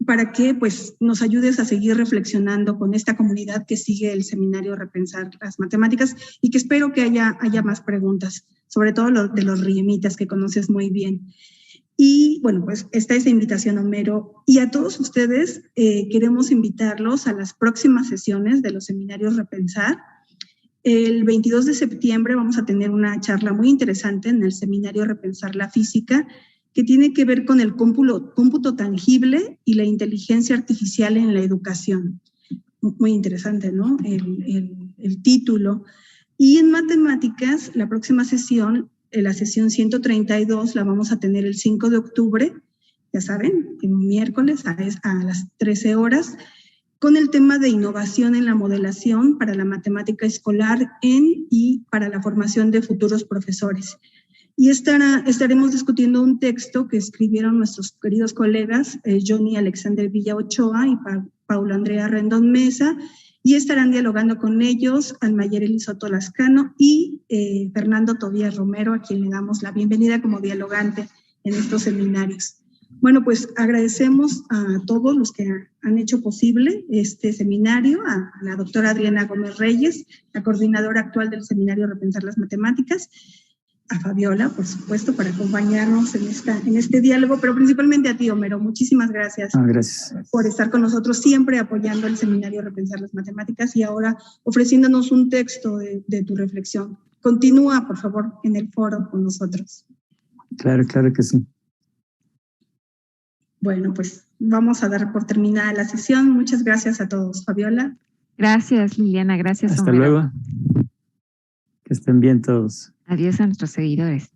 para que pues, nos ayudes a seguir reflexionando con esta comunidad que sigue el seminario Repensar las Matemáticas, y que espero que haya más preguntas, sobre todo de los riemitas que conoces muy bien. Y bueno, pues está esta invitación, Homero. Y a todos ustedes queremos invitarlos a las próximas sesiones de los seminarios Repensar. El 22 de septiembre vamos a tener una charla muy interesante en el seminario Repensar la Física, que tiene que ver con el cómputo tangible y la inteligencia artificial en la educación. Muy interesante, ¿no? El título. Y en matemáticas, la próxima sesión, la sesión 132, la vamos a tener el 5 de octubre, ya saben, el miércoles a las 13 horas, con el tema de innovación en la modelación para la matemática escolar y para la formación de futuros profesores. Y estaremos discutiendo un texto que escribieron nuestros queridos colegas Johnny Alexander Villa Ochoa y Paulo Andrea Rendón Mesa, y estarán dialogando con ellos Almayereli Soto Lascano y Fernando Tobías Romero, a quien le damos la bienvenida como dialogante en estos seminarios. Bueno, pues agradecemos a todos los que han hecho posible este seminario, a la doctora Adriana Gómez Reyes, la coordinadora actual del Seminario Repensar las Matemáticas, a Fabiola, por supuesto, para acompañarnos en este diálogo, pero principalmente a ti, Homero. Muchísimas gracias, Gracias. por estar con nosotros, siempre apoyando el Seminario Repensar las Matemáticas y ahora ofreciéndonos un texto de tu reflexión. Continúa, por favor, en el foro con nosotros. Claro que sí. Bueno, pues vamos a dar por terminada la sesión. Muchas gracias a todos. Fabiola. Gracias, Liliana. Gracias, Hasta Homero. luego. Que estén bien todos. Adiós a nuestros seguidores.